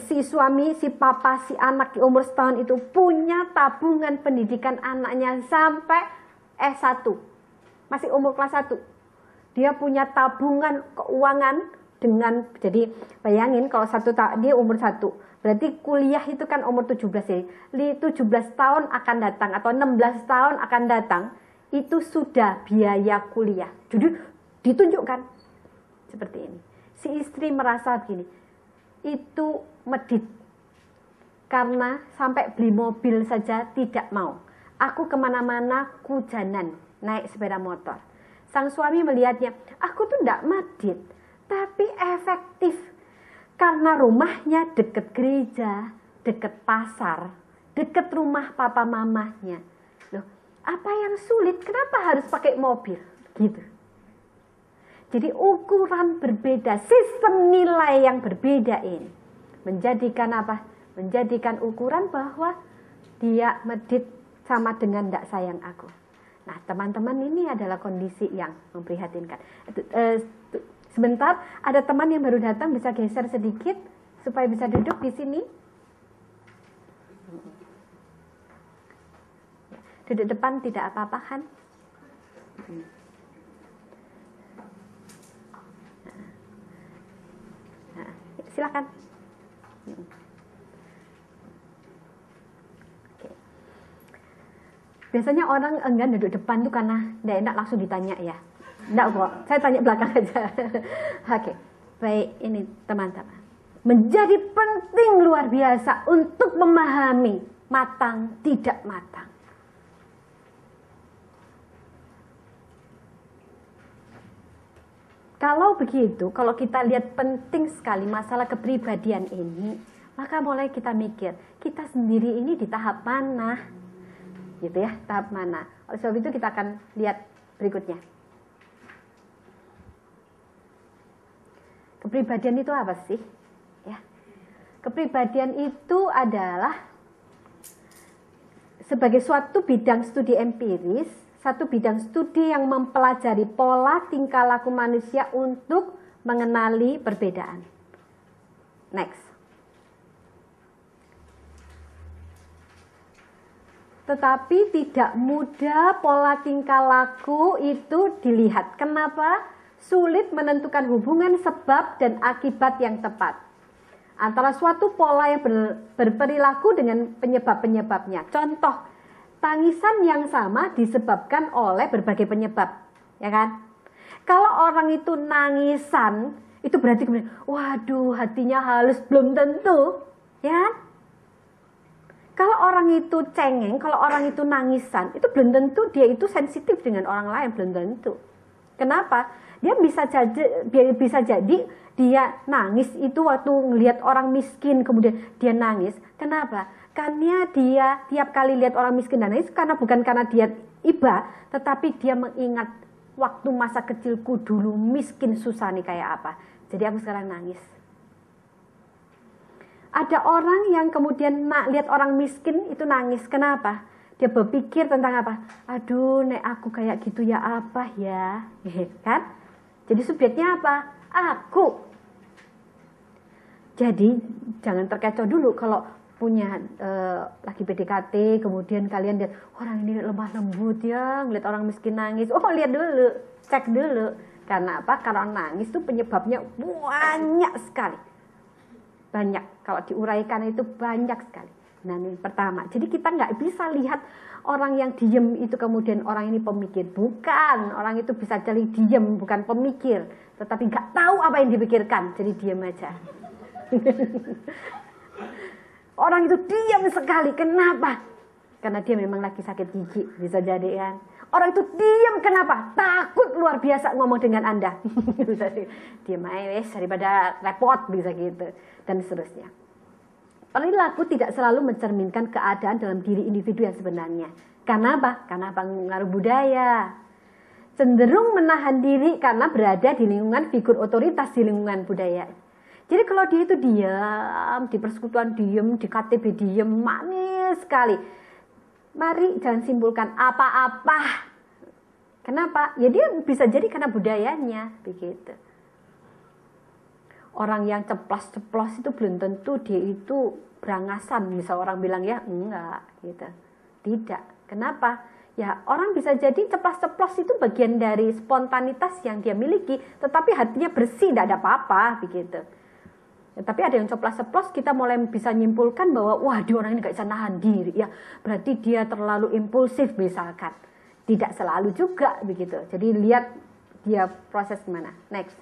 si suami, si papa, si anak di umur setahun itu punya tabungan pendidikan anaknya sampai S1, masih umur kelas 1. Dia punya tabungan keuangan dengan, jadi bayangin kalau dia umur 1, berarti kuliah itu kan umur 17 ya. 17 tahun akan datang atau 16 tahun akan datang, itu sudah biaya kuliah. Jadi ditunjukkan seperti ini. Si istri merasa begini, itu medit. Karena sampai beli mobil saja tidak mau. Aku kemana-mana kujanan, naik sepeda motor. Sang suami melihatnya, aku tuh tidak medit, tapi efektif. Karena rumahnya dekat gereja, dekat pasar, dekat rumah papa mamahnya. Loh, apa yang sulit? Kenapa harus pakai mobil? Gitu. Jadi ukuran berbeda, sistem nilai yang berbeda ini menjadikan apa? Menjadikan ukuran bahwa dia medit sama dengan tidak sayang aku. Nah, teman-teman, ini adalah kondisi yang memprihatinkan. Sebentar, ada teman yang baru datang, bisa geser sedikit supaya bisa duduk di sini. Duduk depan tidak apa-apa kan? Nah, silakan. Biasanya orang enggan duduk depan tuh karena tidak enak langsung ditanya ya. Tidak kok, saya tanya belakang aja. Oke, baik, ini teman-teman. Menjadi penting luar biasa untuk memahami matang tidak matang. Kalau begitu, kalau kita lihat penting sekali masalah kepribadian ini, maka mulai kita mikir, kita sendiri ini di tahap mana? Gitu ya, tahap mana. Oleh sebab itu kita akan lihat berikutnya. Kepribadian itu apa sih? Ya. Kepribadian itu adalah sebagai suatu bidang studi empiris, satu bidang studi yang mempelajari pola tingkah laku manusia untuk mengenali perbedaan. Next. Tetapi tidak mudah pola tingkah laku itu dilihat. Kenapa? Sulit menentukan hubungan sebab dan akibat yang tepat antara suatu pola yang berperilaku dengan penyebab-penyebabnya. Contoh, tangisan yang sama disebabkan oleh berbagai penyebab, ya kan? Kalau orang itu nangisan, itu berarti kemudian, waduh, hatinya halus, belum tentu, ya kan? Kalau orang itu cengeng, kalau orang itu nangisan, itu belum tentu dia itu sensitif dengan orang lain, belum tentu. Kenapa? Dia bisa jadi dia nangis itu waktu ngelihat orang miskin, kemudian dia nangis. Kenapa? Karena dia tiap kali lihat orang miskin dan nangis, bukan karena dia iba, tetapi dia mengingat waktu masa kecilku dulu miskin susah nih kayak apa. Jadi aku sekarang nangis. Ada orang yang kemudian lihat orang miskin itu nangis. Kenapa? Dia berpikir tentang apa? Aduh, nek aku kayak gitu ya apa ya? Kan? Jadi subjeknya apa? Aku. Jadi jangan terkecoh dulu kalau punya lagi PDKT, kemudian kalian lihat orang ini lemah lembut ya, ngeliat orang miskin nangis. Oh, lihat dulu, cek dulu. Karena apa? Karena nangis itu penyebabnya banyak sekali. Banyak, kalau diuraikan itu banyak sekali. Nah, ini pertama. Jadi kita nggak bisa lihat orang yang diem itu kemudian orang ini pemikir. Bukan, orang itu bisa jadi diem, bukan pemikir. Tetapi nggak tahu apa yang dipikirkan, jadi diem aja. Orang itu diam sekali. Kenapa? Karena dia memang lagi sakit gigi. Bisa jadi kan. Orang itu diam kenapa? Takut luar biasa ngomong dengan Anda. Bisa diam aja daripada repot, bisa gitu. Dan seterusnya. Perilaku tidak selalu mencerminkan keadaan dalam diri individu yang sebenarnya. Karena apa? Karena pengaruh budaya. Cenderung menahan diri karena berada di lingkungan figur otoritas di lingkungan budaya. Jadi kalau dia itu diam, di persekutuan diam, di KTB diam, manis sekali. Mari jangan simpulkan apa-apa. Kenapa? Ya dia bisa jadi karena budayanya, begitu. Orang yang ceplos-ceplos itu belum tentu dia itu berangasan, bisa orang bilang ya enggak, gitu. Tidak. Kenapa? Ya orang bisa jadi ceplos-ceplos itu bagian dari spontanitas yang dia miliki, tetapi hatinya bersih, tidak ada apa-apa, begitu. Ya, tapi ada yang ceplos-ceplos, kita mulai bisa nyimpulkan bahwa wah dia orang ini gak bisa nahan diri, ya berarti dia terlalu impulsif misalkan. Tidak selalu juga begitu. Jadi lihat dia proses gimana. Next.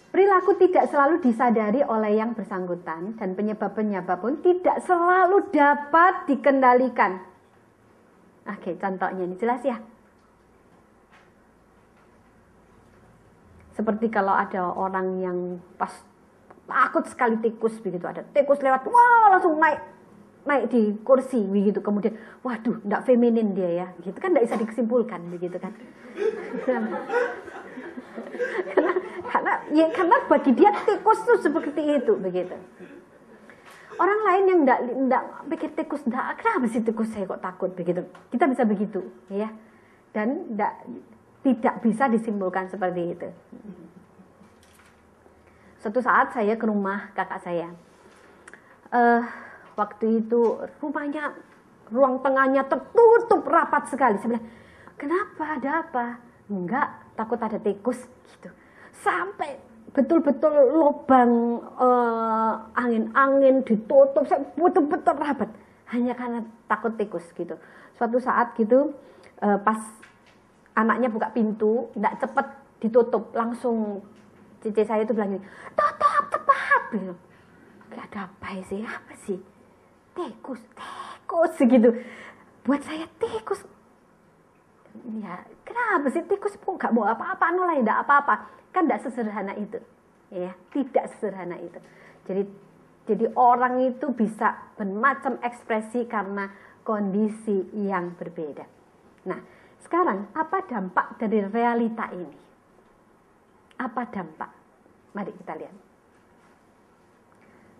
Perilaku tidak selalu disadari oleh yang bersangkutan dan penyebab-penyebab pun tidak selalu dapat dikendalikan. Oke, contohnya ini jelas ya. Seperti kalau ada orang yang pas takut sekali tikus begitu, ada tikus lewat, wah langsung naik naik di kursi begitu, kemudian waduh enggak feminin dia ya, gitu kan enggak bisa disimpulkan begitu kan. karena bagi dia tikus itu seperti itu begitu. Orang lain yang enggak pikir tikus, enggak, kenapa sih tikus saya kok takut begitu. Kita bisa begitu ya. Dan tidak bisa disimpulkan seperti itu. Suatu saat saya ke rumah kakak saya. Waktu itu rumahnya, ruang tengahnya tertutup rapat sekali. Saya bilang, kenapa, ada apa? Enggak, takut ada tikus gitu. Sampai betul-betul lubang angin-angin ditutup, saya betul-betul rapat. Hanya karena takut tikus gitu. Suatu saat gitu, pas anaknya buka pintu, enggak cepet ditutup, langsung cici saya itu bilang, tutup cepat gitu. Ada apa sih? Apa sih? Tikus gitu. Buat saya tikus. Ya, kenapa sih tikus pun nggak mau apa-apa, nolai enggak apa-apa. Kan enggak sesederhana itu. Ya, tidak sesederhana itu. Jadi orang itu bisa bermacam ekspresi karena kondisi yang berbeda. Nah, sekarang apa dampak dari realita ini? Apa dampak? Mari kita lihat.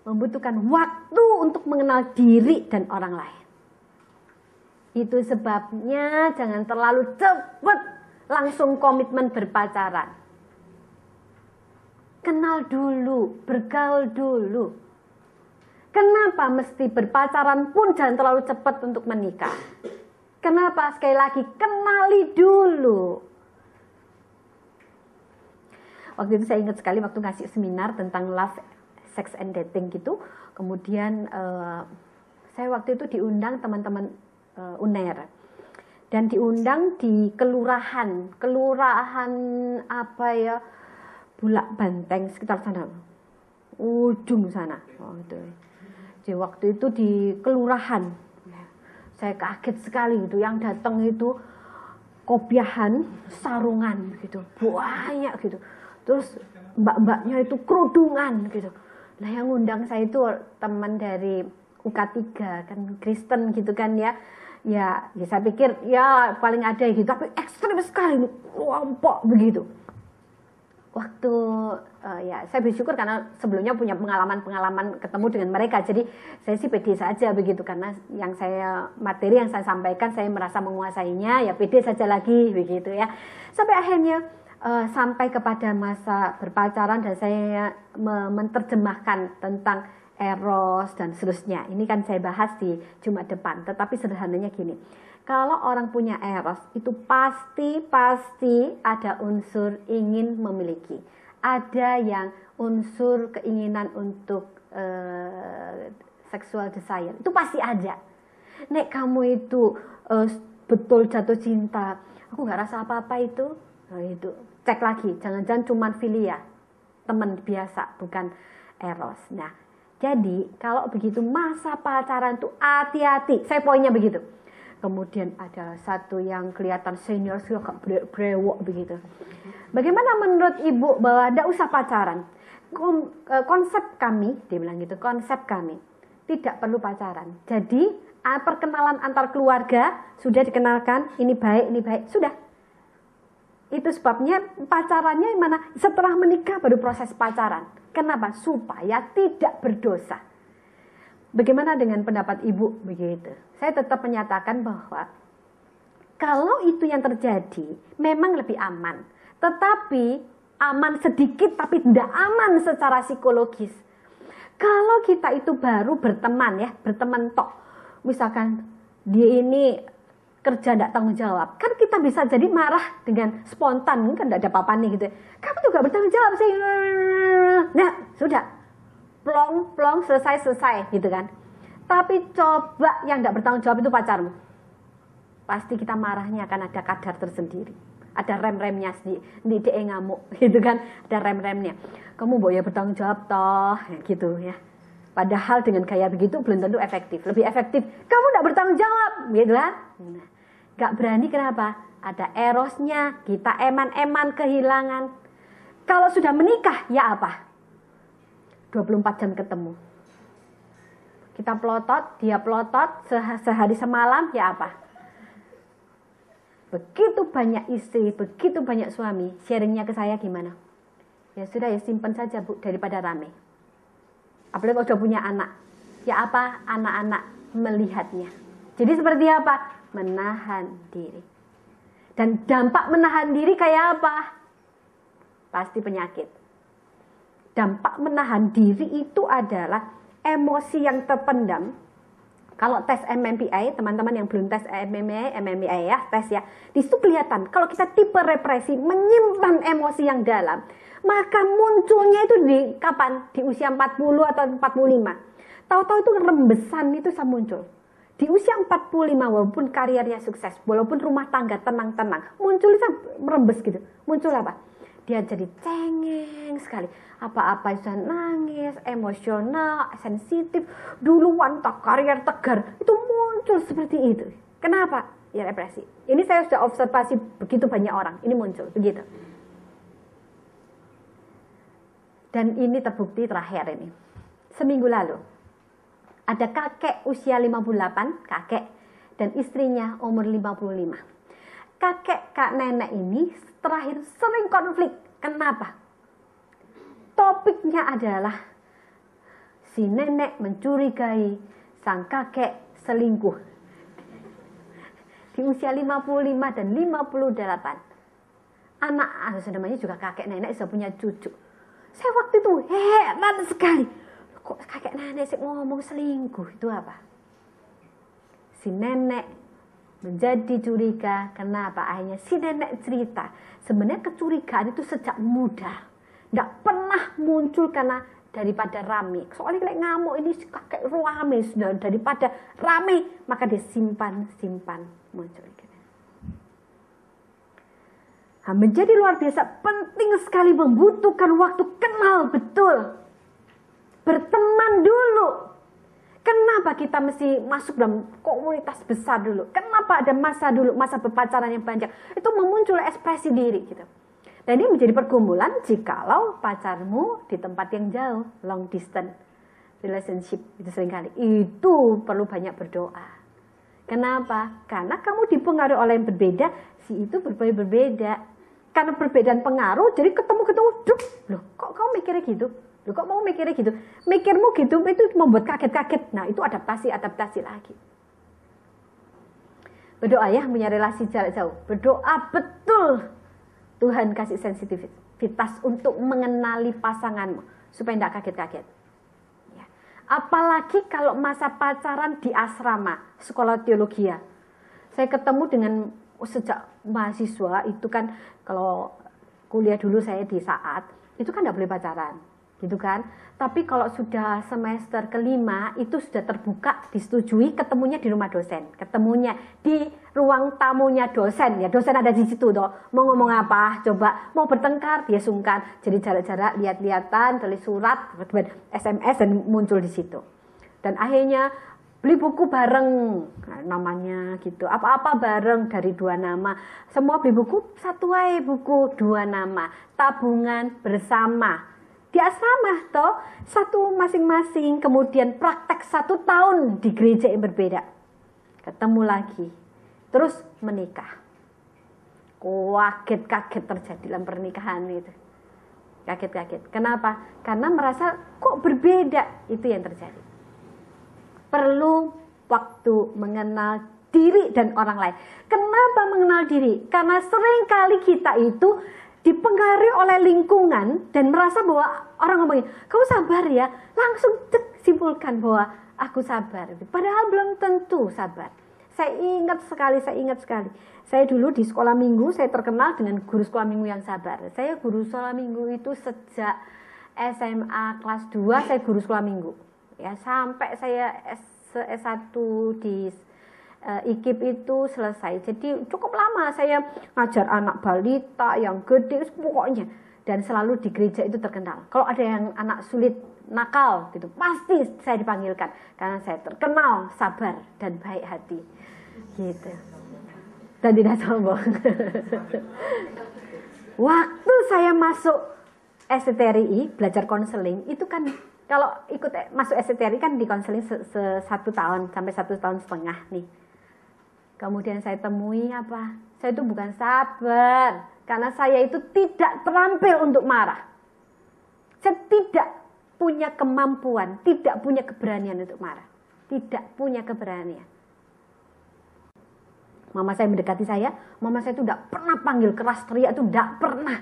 Membutuhkan waktu untuk mengenal diri dan orang lain. Itu sebabnya jangan terlalu cepat langsung komitmen berpacaran. Kenal dulu, bergaul dulu. Kenapa mesti berpacaran pun jangan terlalu cepat untuk menikah? Kenapa? Sekali lagi, kenali dulu. Waktu itu saya ingat sekali waktu ngasih seminar tentang love, sex and dating gitu. Kemudian saya waktu itu diundang teman-teman UNER. Dan diundang di kelurahan apa ya, Bulak Banteng sekitar sana. Ujung sana. Oh, itu. Jadi waktu itu di kelurahan. Saya kaget sekali gitu, yang datang itu kopiahan, sarungan gitu, banyak gitu. Terus mbak-mbaknya itu kerudungan gitu. Nah, yang ngundang saya itu teman dari UK3 kan, Kristen gitu kan ya. Ya saya pikir ya paling ada gitu, tapi ekstrim sekali, kelompok begitu. Waktu ya saya bersyukur karena sebelumnya punya pengalaman ketemu dengan mereka, jadi saya sih pede saja begitu, karena materi yang saya sampaikan saya merasa menguasainya, ya pede saja lagi begitu ya. Sampai akhirnya sampai kepada masa berpacaran dan saya menerjemahkan tentang eros dan seterusnya. Ini kan saya bahas di Jumat depan, tetapi sederhananya gini. Kalau orang punya eros itu pasti ada unsur ingin memiliki. Ada yang unsur keinginan untuk sexual desire. Itu pasti ada. Nek kamu itu betul jatuh cinta, aku nggak rasa apa-apa itu. Nah, itu cek lagi, jangan-jangan cuma filia, teman biasa, bukan eros. Nah, jadi kalau begitu masa pacaran itu hati-hati. Saya poinnya begitu. Kemudian ada satu yang kelihatan senior, agak brewok begitu. Bagaimana menurut ibu bahwa tidak usah pacaran? Konsep kami, dia bilang gitu, konsep kami tidak perlu pacaran. Jadi perkenalan antar keluarga sudah dikenalkan, ini baik, sudah. Itu sebabnya pacarannya mana? Setelah menikah baru proses pacaran. Kenapa? Supaya tidak berdosa. Bagaimana dengan pendapat ibu begitu? Saya tetap menyatakan bahwa kalau itu yang terjadi memang lebih aman. Tetapi aman sedikit tapi tidak aman secara psikologis. Kalau kita itu baru berteman ya, berteman tok. Misalkan dia ini kerja tidak tanggung jawab, kan kita bisa jadi marah dengan spontan, kan tidak ada apa-apa nih gitu. Kamu juga bertanggung jawab sih. Nah, sudah. Plong, selesai gitu kan. Tapi coba yang tidak bertanggung jawab itu pacarmu. Pasti kita marahnya akan ada kadar tersendiri. Ada rem-remnya sendiri. Dia ngamuk gitu kan. Ada rem-remnya. Kamu boleh bertanggung jawab toh gitu ya. Padahal dengan gaya begitu belum tentu efektif. Lebih efektif, kamu tidak bertanggung jawab gitu kan. Nah, gak berani kenapa? Ada erosnya, kita eman-eman kehilangan. Kalau sudah menikah, ya apa? 24 jam ketemu. Kita pelotot, dia pelotot, sehari semalam ya apa? Begitu banyak istri, begitu banyak suami, sharingnya ke saya gimana? Ya sudah ya simpan saja Bu, daripada rame. Apalagi kalau sudah punya anak. Ya apa? Anak-anak melihatnya. Jadi seperti apa? Menahan diri. Dan dampak menahan diri kayak apa? Pasti penyakit. Dampak menahan diri itu adalah emosi yang terpendam. Kalau tes MMPI, teman-teman yang belum tes MMPI ya, tes ya. Di situ kelihatan, kalau kita tipe represi, menyimpan emosi yang dalam, maka munculnya itu di kapan? Di usia 40 atau 45. Tahu-tahu itu rembesan itu bisa muncul. Di usia 45 walaupun karirnya sukses, walaupun rumah tangga tenang-tenang, muncul bisa merembes gitu. Muncul apa? Dia jadi cengeng sekali. Apa-apa bisa nangis, emosional, sensitif, duluan tak karier tegar. Itu muncul seperti itu. Kenapa? Ya represi. Ini saya sudah observasi begitu banyak orang. Ini muncul begitu. Dan ini terbukti terakhir ini. Seminggu lalu. Ada kakek usia 58, kakek, dan istrinya umur 55. Kakek kak nenek ini terakhir sering konflik. Kenapa? Topiknya adalah si nenek mencurigai sang kakek selingkuh. Di usia 55 dan 58. Anak namanya juga kakek nenek sudah punya cucu. Saya waktu itu heran sekali. Kok kakek nenek sih ngomong selingkuh, itu apa? Si nenek menjadi curiga. Kenapa? Akhirnya si nenek cerita, sebenarnya kecurigaan itu sejak muda, tidak pernah muncul karena daripada rame. Soalnya kayak ngamuk ini kakek rame, sudah daripada rame maka disimpan muncul. Nah, menjadi luar biasa penting sekali, membutuhkan waktu kenal betul. Berteman dulu. Kenapa kita mesti masuk dalam komunitas besar dulu? Kenapa ada masa dulu, masa berpacaran yang panjang? Itu memuncul ekspresi diri gitu. Dan ini menjadi pergumulan jikalau pacarmu di tempat yang jauh, long distance relationship itu seringkali. Itu perlu banyak berdoa. Kenapa? Karena kamu dipengaruhi oleh yang berbeda, si itu berbeda. Karena perbedaan pengaruh, jadi ketemu, duh, loh kok kamu mikirnya gitu? Loh, kok mau mikirnya gitu? Mikirmu gitu itu membuat kaget-kaget. Nah, itu adaptasi lagi. Berdoa ya, punya relasi jarak jauh. Berdoa betul. Tuhan kasih sensitivitas untuk mengenali pasanganmu supaya tidak kaget-kaget. Ya. Apalagi kalau masa pacaran di asrama, sekolah teologi ya. Saya ketemu dengan sejak mahasiswa itu kan kalau kuliah dulu saya di Saat, itu kan tidak boleh pacaran. Gitu kan, tapi kalau sudah semester kelima itu sudah terbuka, disetujui, ketemunya di rumah dosen, ketemunya di ruang tamunya dosen, ya dosen ada di situ toh, mau ngomong apa, coba mau bertengkar dia sungkan, jadi jarak-jarak lihat-lihatan, tulis surat, SMS dan muncul di situ, dan akhirnya beli buku bareng, nah, namanya gitu, apa-apa bareng dari 2 nama, semua beli buku, satu aja buku 2 nama, tabungan bersama. Di asrama toh, satu masing-masing, kemudian praktek 1 tahun di gereja yang berbeda. Ketemu lagi, terus menikah. Kaget-kaget terjadi dalam pernikahan itu. Kaget-kaget. Kenapa? Karena merasa kok berbeda, itu yang terjadi. Perlu waktu mengenal diri dan orang lain. Kenapa mengenal diri? Karena seringkali kita itu dipengaruhi oleh lingkungan dan merasa bahwa orang ngomongin, kamu sabar ya, langsung simpulkan bahwa aku sabar. Padahal belum tentu sabar. Saya ingat sekali. Saya dulu di sekolah minggu, saya terkenal dengan guru sekolah minggu yang sabar. Saya guru sekolah minggu itu sejak SMA kelas 2, saya guru sekolah minggu. Ya, sampai saya S1 di IKIP itu selesai. Jadi cukup lama saya ngajar anak balita yang gede pokoknya, dan selalu di gereja itu terkenal. Kalau ada yang anak sulit nakal gitu, pasti saya dipanggilkan karena saya terkenal sabar dan baik hati. Gitu. Dan tidak sombong. Waktu saya masuk STRI belajar konseling itu kan Kalau ikut masuk SCTRI kan di konseling 1 tahun sampai 1,5 tahun nih. Kemudian saya temui apa? Saya itu bukan sabar, karena saya itu tidak terampil untuk marah. Saya tidak punya kemampuan, tidak punya keberanian untuk marah. Tidak punya keberanian. Mama saya mendekati saya, mama saya itu tidak pernah panggil keras, teriak itu tidak pernah.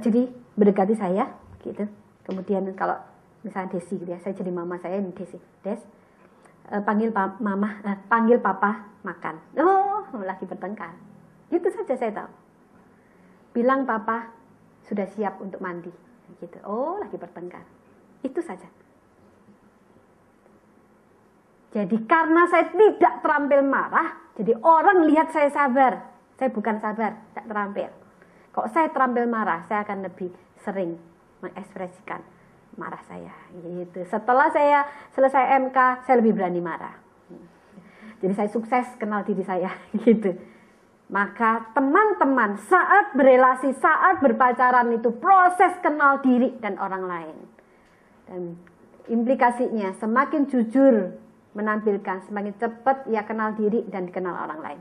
Jadi mendekati saya, gitu. Kemudian kalau misalnya Desi gitu ya, saya jadi mama saya ini Desi, Des, panggil panggil papa makan. Oh, lagi bertengkar. Itu saja saya tahu. Bilang papa sudah siap untuk mandi, gitu. Oh, lagi bertengkar. Itu saja. Jadi karena saya tidak terampil marah, jadi orang lihat saya sabar. Saya bukan sabar, tidak terampil. Kalau saya terampil marah, saya akan lebih sering mengekspresikan marah saya. Gitu. Setelah saya selesai MK, saya lebih berani marah. Jadi saya sukses kenal diri saya, gitu. Maka teman-teman saat berelasi, saat berpacaran itu proses kenal diri dan orang lain. Dan implikasinya semakin jujur menampilkan, semakin cepat ia kenal diri dan dikenal orang lain.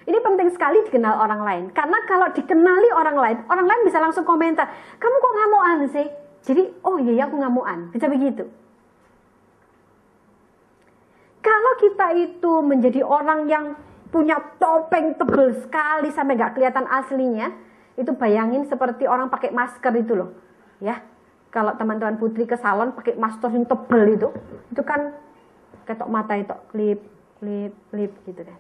Ini penting sekali dikenal orang lain. Karena kalau dikenali orang lain bisa langsung komentar, kamu kok ngamuan sih? Jadi, oh iya aku ngamuan, bisa begitu. Kalau kita itu menjadi orang yang punya topeng tebal sekali sampai nggak kelihatan aslinya, itu bayangin seperti orang pakai masker itu loh, ya. Kalau teman-teman Putri ke salon pakai masker yang tebal itu kan ketok mata itu klip gitu kan.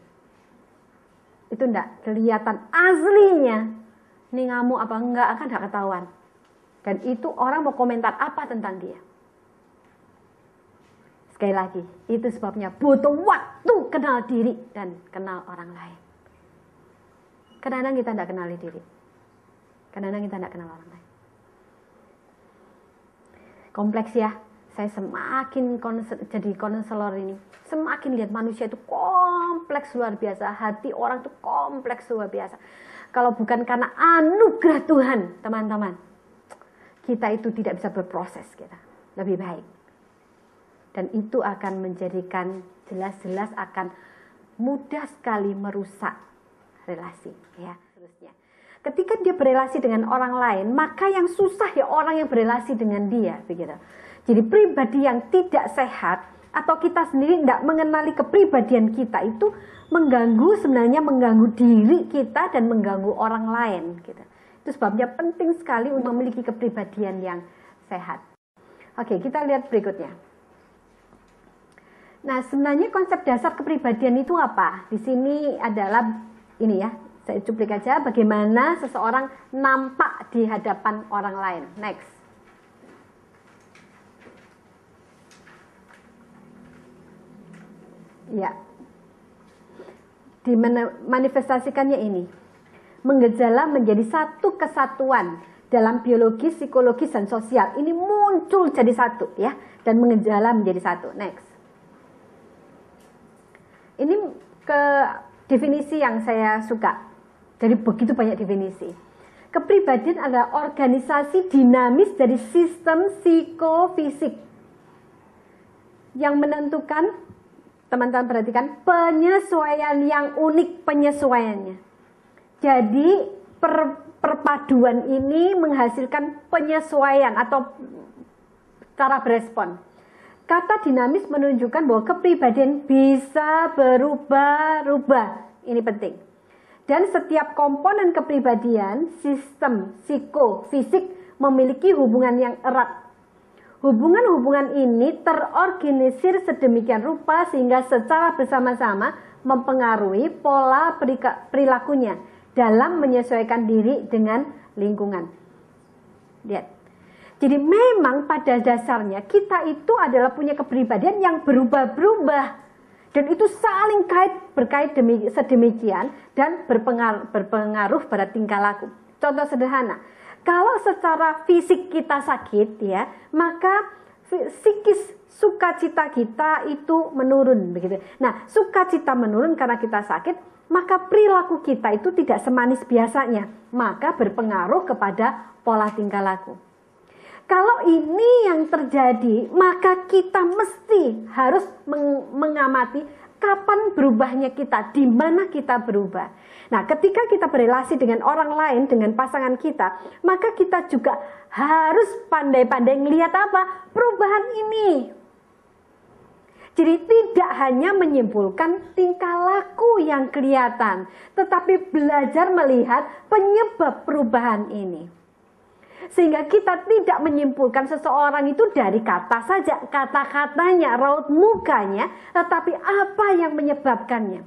Itu enggak kelihatan aslinya. Ini ngamuk apa enggak akan enggak ketahuan. Dan itu orang mau komentar apa tentang dia. Sekali lagi, itu sebabnya butuh waktu kenal diri dan kenal orang lain. Kadang-kadang kita enggak kenali diri. Kadang-kadang kita enggak kenal orang lain. Kompleks ya. Saya semakin jadi konselor ini, semakin lihat manusia itu kompleks luar biasa. Hati orang itu kompleks luar biasa. Kalau bukan karena anugerah Tuhan, teman-teman, kita itu tidak bisa berproses kita. Lebih baik. Dan itu akan menjadikan jelas-jelas akan mudah sekali merusak relasi. Ya, terusnya. Ketika dia berelasi dengan orang lain, maka yang susah ya orang yang berelasi dengan dia, begitu. Jadi pribadi yang tidak sehat atau kita sendiri tidak mengenali kepribadian kita itu sebenarnya mengganggu diri kita dan mengganggu orang lain. Gitu. Itu sebabnya penting sekali untuk memiliki kepribadian yang sehat. Oke, kita lihat berikutnya. Nah, sebenarnya konsep dasar kepribadian itu apa? Di sini adalah ini ya, saya cuplik aja bagaimana seseorang nampak di hadapan orang lain. Next. Ya, dimanifestasikannya ini menggejala menjadi satu kesatuan dalam biologi, psikologis dan sosial. Ini muncul jadi satu ya, dan menggejala menjadi satu. Next. Ini ke definisi yang saya suka. Jadi begitu banyak definisi. Kepribadian adalah organisasi dinamis dari sistem psikofisik yang menentukan, teman-teman perhatikan, penyesuaian yang unik penyesuaiannya. Jadi perpaduan ini menghasilkan penyesuaian atau cara berespon. Kata dinamis menunjukkan bahwa kepribadian bisa berubah-ubah. Ini penting. Dan setiap komponen kepribadian, sistem psikofisik memiliki hubungan yang erat. Hubungan-hubungan ini terorganisir sedemikian rupa sehingga secara bersama-sama mempengaruhi pola perilakunya dalam menyesuaikan diri dengan lingkungan. Lihat. Jadi memang pada dasarnya kita itu adalah punya kepribadian yang berubah-berubah. Dan itu saling berkait sedemikian dan berpengaruh pada tingkah laku. Contoh sederhana. Kalau secara fisik kita sakit ya, maka psikis sukacita kita itu menurun begitu. Nah, sukacita menurun karena kita sakit, maka perilaku kita itu tidak semanis biasanya, maka berpengaruh kepada pola tingkah laku. Kalau ini yang terjadi, maka kita mesti harus mengamati kapan berubahnya kita, di mana kita berubah. Nah, ketika kita berrelasi dengan orang lain, dengan pasangan kita, maka kita juga harus pandai-pandai melihat apa? Perubahan ini. Jadi tidak hanya menyimpulkan tingkah laku yang kelihatan, tetapi belajar melihat penyebab perubahan ini. Sehingga kita tidak menyimpulkan seseorang itu dari kata saja, kata-katanya, raut mukanya, tetapi apa yang menyebabkannya.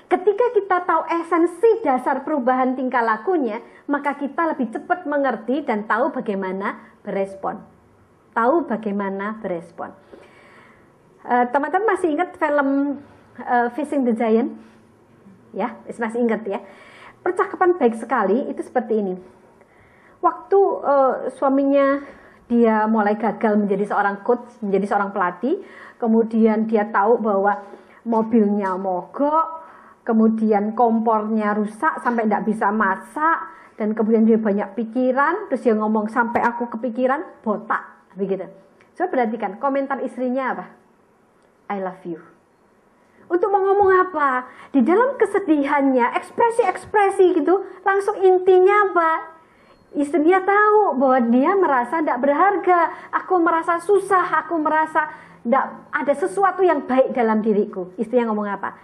Ketika kita tahu esensi dasar perubahan tingkah lakunya, maka kita lebih cepat mengerti dan tahu bagaimana berespon. Tahu bagaimana berespon. Teman-teman masih ingat film Facing the Giant? Ya, masih ingat ya. Percakapan baik sekali itu seperti ini. Waktu suaminya dia mulai gagal menjadi seorang coach, menjadi seorang pelatih, kemudian dia tahu bahwa mobilnya mogok, kemudian kompornya rusak sampai tidak bisa masak, dan kemudian dia banyak pikiran, terus dia ngomong sampai aku kepikiran botak, begitu. Coba perhatikan komentar istrinya apa? I love you. Untuk mau ngomong apa? Di dalam kesedihannya, ekspresi-ekspresi gitu, langsung intinya apa? Istrinya tahu bahwa dia merasa tidak berharga, aku merasa susah, aku merasa tidak ada sesuatu yang baik dalam diriku. Istrinya ngomong apa?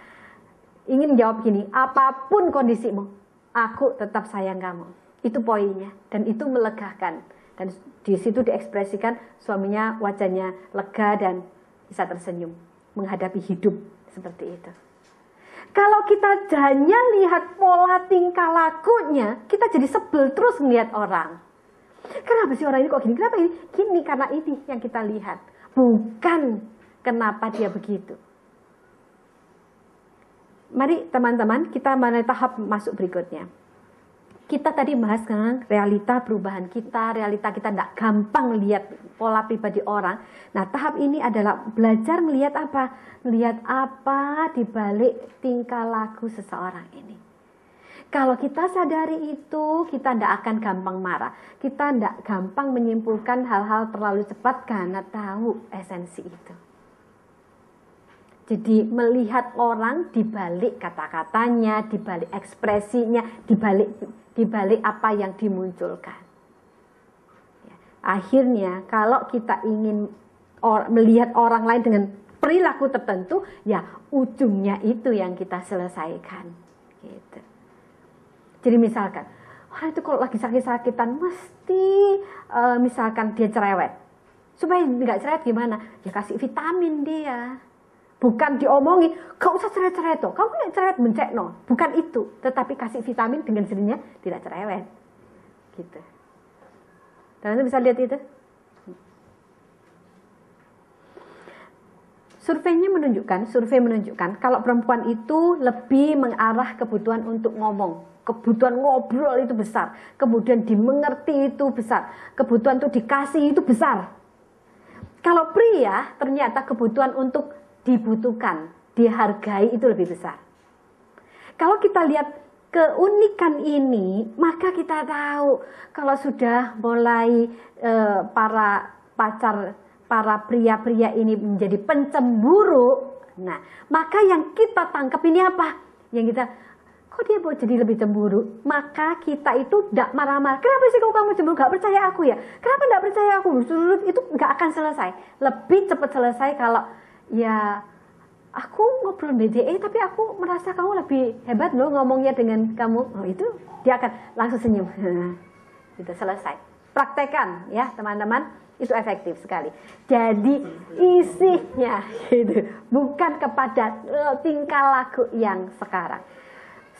Ingin jawab gini, apapun kondisimu, aku tetap sayang kamu. Itu poinnya, dan itu melegakan. Dan di situ diekspresikan suaminya wajahnya lega dan bisa tersenyum menghadapi hidup seperti itu. Kalau kita hanya lihat pola tingkah lakunya, kita jadi sebel terus melihat orang. Kenapa sih orang ini kok gini? Kenapa ini? Gini, karena ini yang kita lihat. Bukan kenapa dia begitu. Mari teman-teman, kita mulai tahap masuk berikutnya. Kita tadi bahas tentang realita perubahan kita, realita kita tidak gampang lihat pola pribadi orang. Nah, tahap ini adalah belajar melihat apa? Melihat apa di balik tingkah laku seseorang ini. Kalau kita sadari itu, kita tidak akan gampang marah. Kita tidak gampang menyimpulkan hal-hal terlalu cepat karena tahu esensi itu. Jadi melihat orang di balik kata-katanya, di balik ekspresinya, di balik apa yang dimunculkan. Akhirnya kalau kita ingin melihat orang lain dengan perilaku tertentu, ya ujungnya itu yang kita selesaikan. Gitu. Jadi misalkan, orang itu kalau lagi sakit-sakitan mesti misalkan dia cerewet. Supaya nggak cerewet gimana? Ya kasih vitamin dia. Bukan diomongin, gak usah cerewet-cerewet toh. Kamu gak cerewet mencek no. Bukan itu, tetapi kasih vitamin dengan sendirinya tidak cerewet. Gitu. Teman-teman bisa lihat itu? Survei menunjukkan kalau perempuan itu lebih mengarah kebutuhan untuk ngomong. Kebutuhan ngobrol itu besar. Kemudian dimengerti itu besar. Kebutuhan untuk dikasih itu besar. Kalau pria ternyata kebutuhan untuk dibutuhkan, dihargai itu lebih besar. Kalau kita lihat keunikan ini, maka kita tahu kalau sudah mulai para pria-pria ini menjadi pencemburu, nah maka yang kita tangkap ini apa? Yang kita, kok dia mau jadi lebih cemburu? Maka kita itu tidak marah-marah. Kenapa sih kamu cemburu? Gak percaya aku ya? Kenapa gak percaya aku? Itu gak akan selesai. Lebih cepat selesai kalau ya aku ngobrol BDE tapi aku merasa kamu lebih hebat loh ngomongnya dengan kamu. Oh, itu dia akan langsung senyum. Itu selesai. Praktekan ya teman-teman, itu efektif sekali. Jadi isinya gitu, bukan kepada tingkah laku yang sekarang.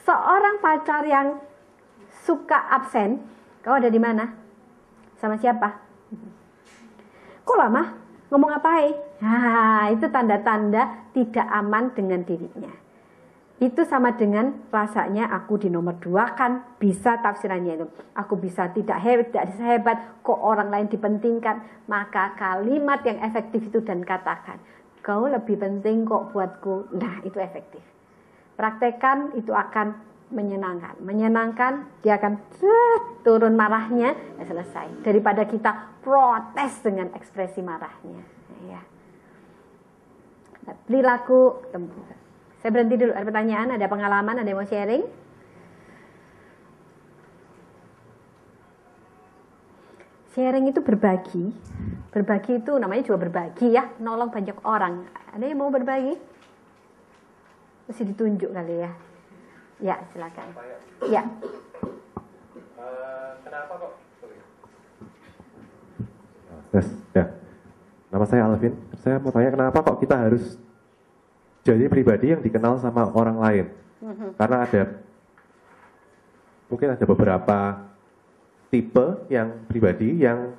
Seorang pacar yang suka absen, kau ada di mana? Sama siapa? Kok lama? Ngomong apa? Nah, itu tanda-tanda tidak aman dengan dirinya. Itu sama dengan rasanya aku di nomor 2 kan, bisa tafsirannya itu. Aku bisa tidak hebat, kok orang lain dipentingkan. Maka kalimat yang efektif itu dan katakan, kau lebih penting kok buatku. Nah, itu efektif. Praktekan, itu akan menyenangkan, dia akan turun marahnya, ya selesai. Daripada kita protes dengan ekspresi marahnya. Ya. Nah, perilaku, saya berhenti dulu. Ada pertanyaan, ada pengalaman, ada yang mau sharing? Sharing itu berbagi. Berbagi itu namanya juga berbagi ya, nolong banyak orang. Ada yang mau berbagi? Mesti ditunjuk kali ya. Ya, silakan. Ya. Kenapa kok? Yes, ya. Nama saya Alvin. Saya mau tanya kenapa kok kita harus jadi pribadi yang dikenal sama orang lain? Karena mungkin ada beberapa tipe yang pribadi yang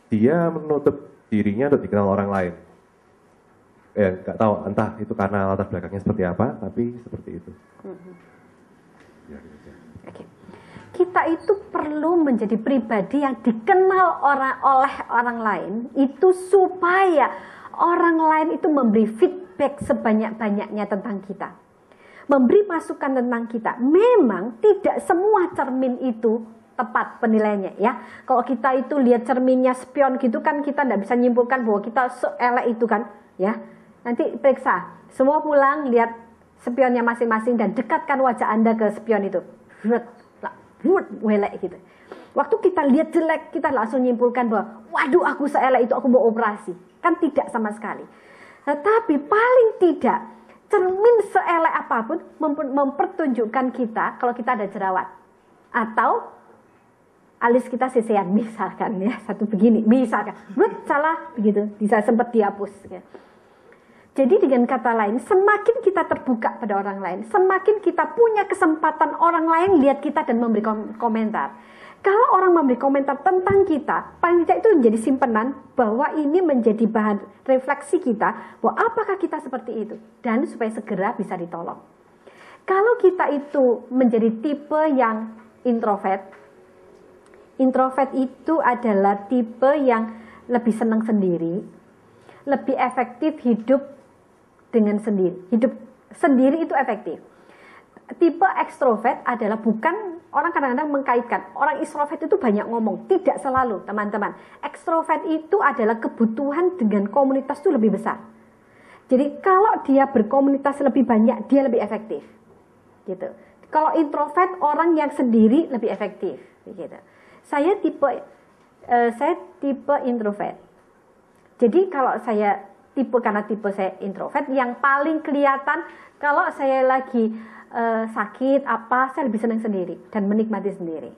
dia menutup dirinya untuk dikenal orang lain. Nggak tahu entah itu karena latar belakangnya seperti apa, tapi seperti itu. Oke. Kita itu perlu menjadi pribadi yang dikenal oleh orang lain itu supaya orang lain itu memberi feedback sebanyak-banyaknya tentang kita. Memberi masukan tentang kita. Memang tidak semua cermin itu tepat penilaiannya ya. Kalau kita itu lihat cerminnya spion gitu kan kita tidak bisa nyimpulkan bahwa kita seelek itu kan ya. Nanti periksa, semua pulang lihat spionnya masing-masing dan dekatkan wajah Anda ke spion itu. Welek gitu. Waktu kita lihat jelek, kita langsung nyimpulkan bahwa waduh aku seelek itu, aku mau operasi. Kan tidak sama sekali. Tetapi paling tidak cermin seelek apapun mempertunjukkan kita kalau kita ada jerawat atau alis kita sisean misalkan ya, satu begini misalkan, salah begitu, bisa sempat dihapus ya. Jadi dengan kata lain, semakin kita terbuka pada orang lain, semakin kita punya kesempatan orang lain lihat kita dan memberi komentar. Kalau orang memberi komentar tentang kita, paling tidak itu menjadi simpenan bahwa ini menjadi bahan refleksi kita, bahwa apakah kita seperti itu, dan supaya segera bisa ditolong. Kalau kita itu menjadi tipe yang introvert itu adalah tipe yang lebih senang sendiri, lebih efektif hidup dengan sendiri. Hidup sendiri itu efektif. Tipe ekstrovert adalah bukan, orang kadang-kadang mengkaitkan orang ekstrovert itu banyak ngomong. Tidak selalu, teman-teman. Ekstrovert itu adalah kebutuhan dengan komunitas itu lebih besar. Jadi kalau dia berkomunitas lebih banyak, dia lebih efektif. Gitu. Kalau introvert, orang yang sendiri lebih efektif. Gitu. Saya tipe introvert. Jadi kalau karena tipe saya introvert, yang paling kelihatan kalau saya lagi sakit saya lebih senang sendiri dan menikmati sendiri.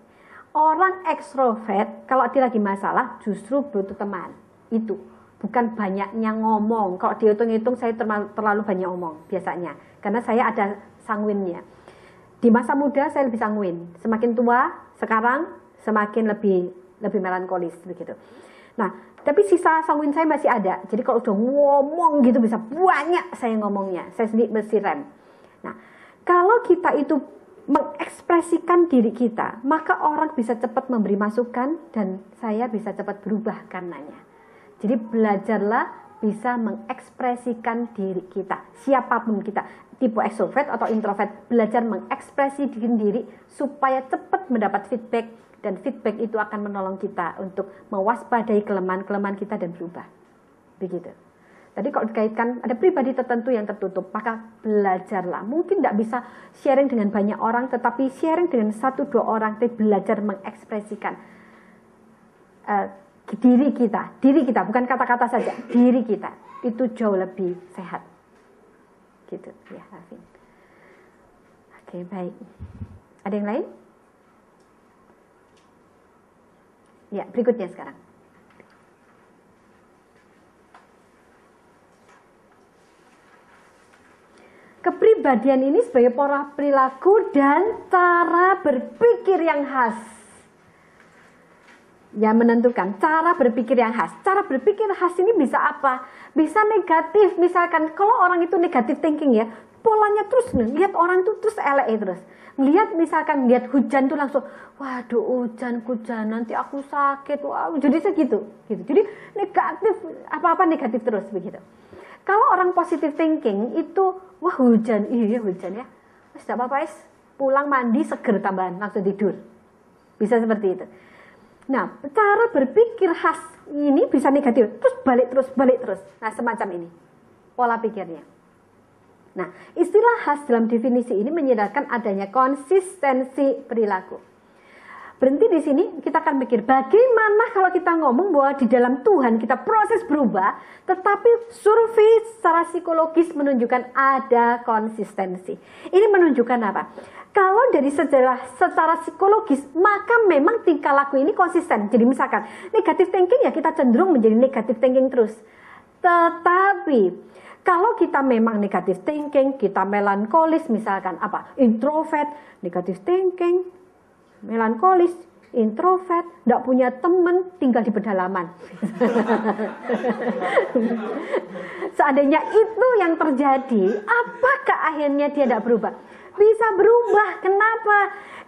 Orang ekstrovert kalau dia lagi masalah justru butuh teman. Itu bukan banyaknya ngomong. Kalau dihitung-hitung saya terlalu banyak ngomong biasanya, karena saya ada sanguinnya. Di masa muda saya lebih sanguin, semakin tua sekarang semakin lebih melankolis begitu. Nah, tapi sisa sanguin saya masih ada. Jadi kalau udah ngomong gitu bisa banyak saya ngomongnya. Saya sendiri mesti rem. Nah, kalau kita itu mengekspresikan diri kita, maka orang bisa cepat memberi masukan dan saya bisa cepat berubah karenanya. Jadi belajarlah bisa mengekspresikan diri kita. Siapapun kita, tipe extrovert atau introvert, belajar mengekspresikan diri supaya cepat mendapat feedback. Dan feedback itu akan menolong kita untuk mewaspadai kelemahan-kelemahan kita dan berubah. Begitu. Tadi kalau dikaitkan ada pribadi tertentu yang tertutup, maka belajarlah. Mungkin tidak bisa sharing dengan banyak orang, tetapi sharing dengan 1-2 orang, tapi belajar mengekspresikan diri kita, bukan kata-kata saja, diri kita. Itu jauh lebih sehat. Gitu ya, Alvin. Oke, baik. Ada yang lain? Ya, berikutnya sekarang. Kepribadian ini sebagai pola perilaku dan cara berpikir yang khas. Ya, menentukan cara berpikir yang khas. Cara berpikir khas ini bisa apa? Bisa negatif, misalkan kalau orang itu negatif thinking ya, polanya terus lihat orang itu terus elek terus. Lihat misalkan lihat hujan tuh langsung, waduh hujan nanti aku sakit, wah jadi segitu gitu. Jadi negatif, apa-apa negatif terus begitu. Kalau orang positive thinking itu, wah hujan, iya hujan ya, tidak apa-apa pulang mandi seger tambahan, langsung tidur. Bisa seperti itu. Nah, cara berpikir khas ini bisa negatif, terus balik terus. Nah, semacam ini pola pikirnya. Nah, istilah khas dalam definisi ini menyedarkan adanya konsistensi perilaku. Berhenti di sini, kita akan pikir bagaimana kalau kita ngomong bahwa di dalam Tuhan kita proses berubah, tetapi survei secara psikologis menunjukkan ada konsistensi. Ini menunjukkan apa? Kalau dari secara psikologis, maka memang tingkah laku ini konsisten. Jadi misalkan negative thinking ya kita cenderung menjadi negative thinking terus. Tetapi kalau kita memang negative thinking, kita melankolis misalkan apa? Introvert, negative thinking, melankolis, introvert, tidak punya teman, tinggal di pedalaman. Seandainya itu yang terjadi, apakah akhirnya dia tidak berubah? Bisa berubah. Kenapa?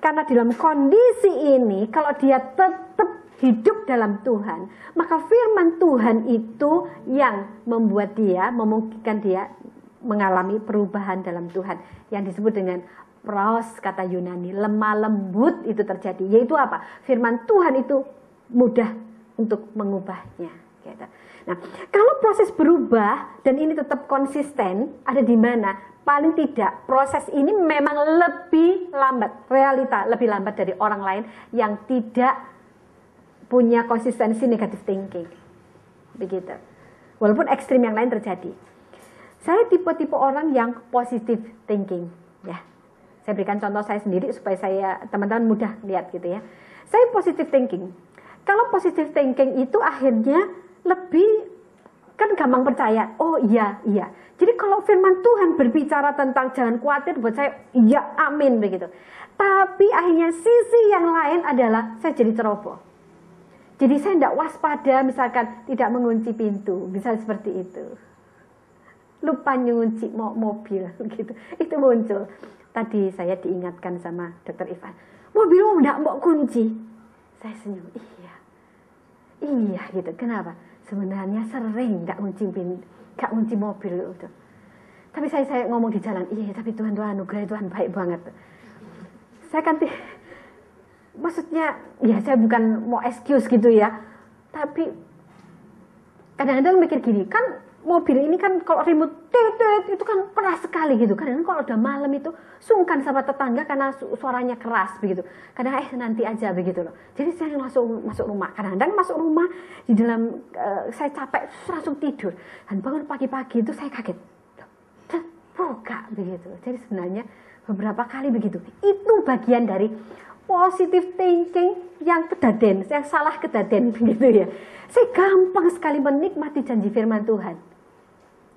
Karena dalam kondisi ini, kalau dia tetap hidup dalam Tuhan, maka firman Tuhan itu yang membuat dia, memungkinkan dia mengalami perubahan dalam Tuhan. Yang disebut dengan pros, kata Yunani, lemah lembut itu terjadi. Yaitu apa? Firman Tuhan itu mudah untuk mengubahnya. Gitu. Nah, kalau proses berubah dan ini tetap konsisten, ada di mana? Paling tidak, proses ini memang lebih lambat. Realita lebih lambat dari orang lain yang tidak punya konsistensi negative thinking. Begitu. Walaupun ekstrim yang lain terjadi. Saya tipe-tipe orang yang positive thinking. Ya. Saya berikan contoh saya sendiri supaya teman-teman mudah lihat gitu ya. Saya positive thinking. Kalau positive thinking itu akhirnya lebih kan gampang percaya. Oh iya. Jadi kalau firman Tuhan berbicara tentang jangan khawatir, buat saya iya, amin begitu. Tapi akhirnya sisi yang lain adalah saya jadi ceroboh. Jadi saya tidak waspada, misalkan tidak mengunci pintu, bisa seperti itu. Lupa mengunci mobil, gitu. Itu muncul. Tadi saya diingatkan sama Dr. Ivan, mobilmu tidak mau kunci. Saya senyum, iya gitu. Kenapa? Sebenarnya sering tidak kunci mobil itu. Tapi saya ngomong di jalan, iya tapi Tuhan anugerah, Tuhan baik banget. Saya kan maksudnya, ya saya bukan mau excuse gitu ya, tapi kadang-kadang mikir gini, kan mobil ini kan kalau remote itu kan keras sekali gitu. Kadang-kadang kalau udah malam itu sungkan sama tetangga karena suaranya keras begitu. Kadang nanti aja begitu loh. Jadi saya masuk rumah. Kadang-kadang masuk rumah di dalam saya capek langsung tidur dan bangun pagi-pagi itu saya kaget. Buka begitu. Jadi sebenarnya beberapa kali begitu. Itu bagian dari positive thinking yang kedaden, yang salah kedaden begitu ya. Saya gampang sekali menikmati janji firman Tuhan.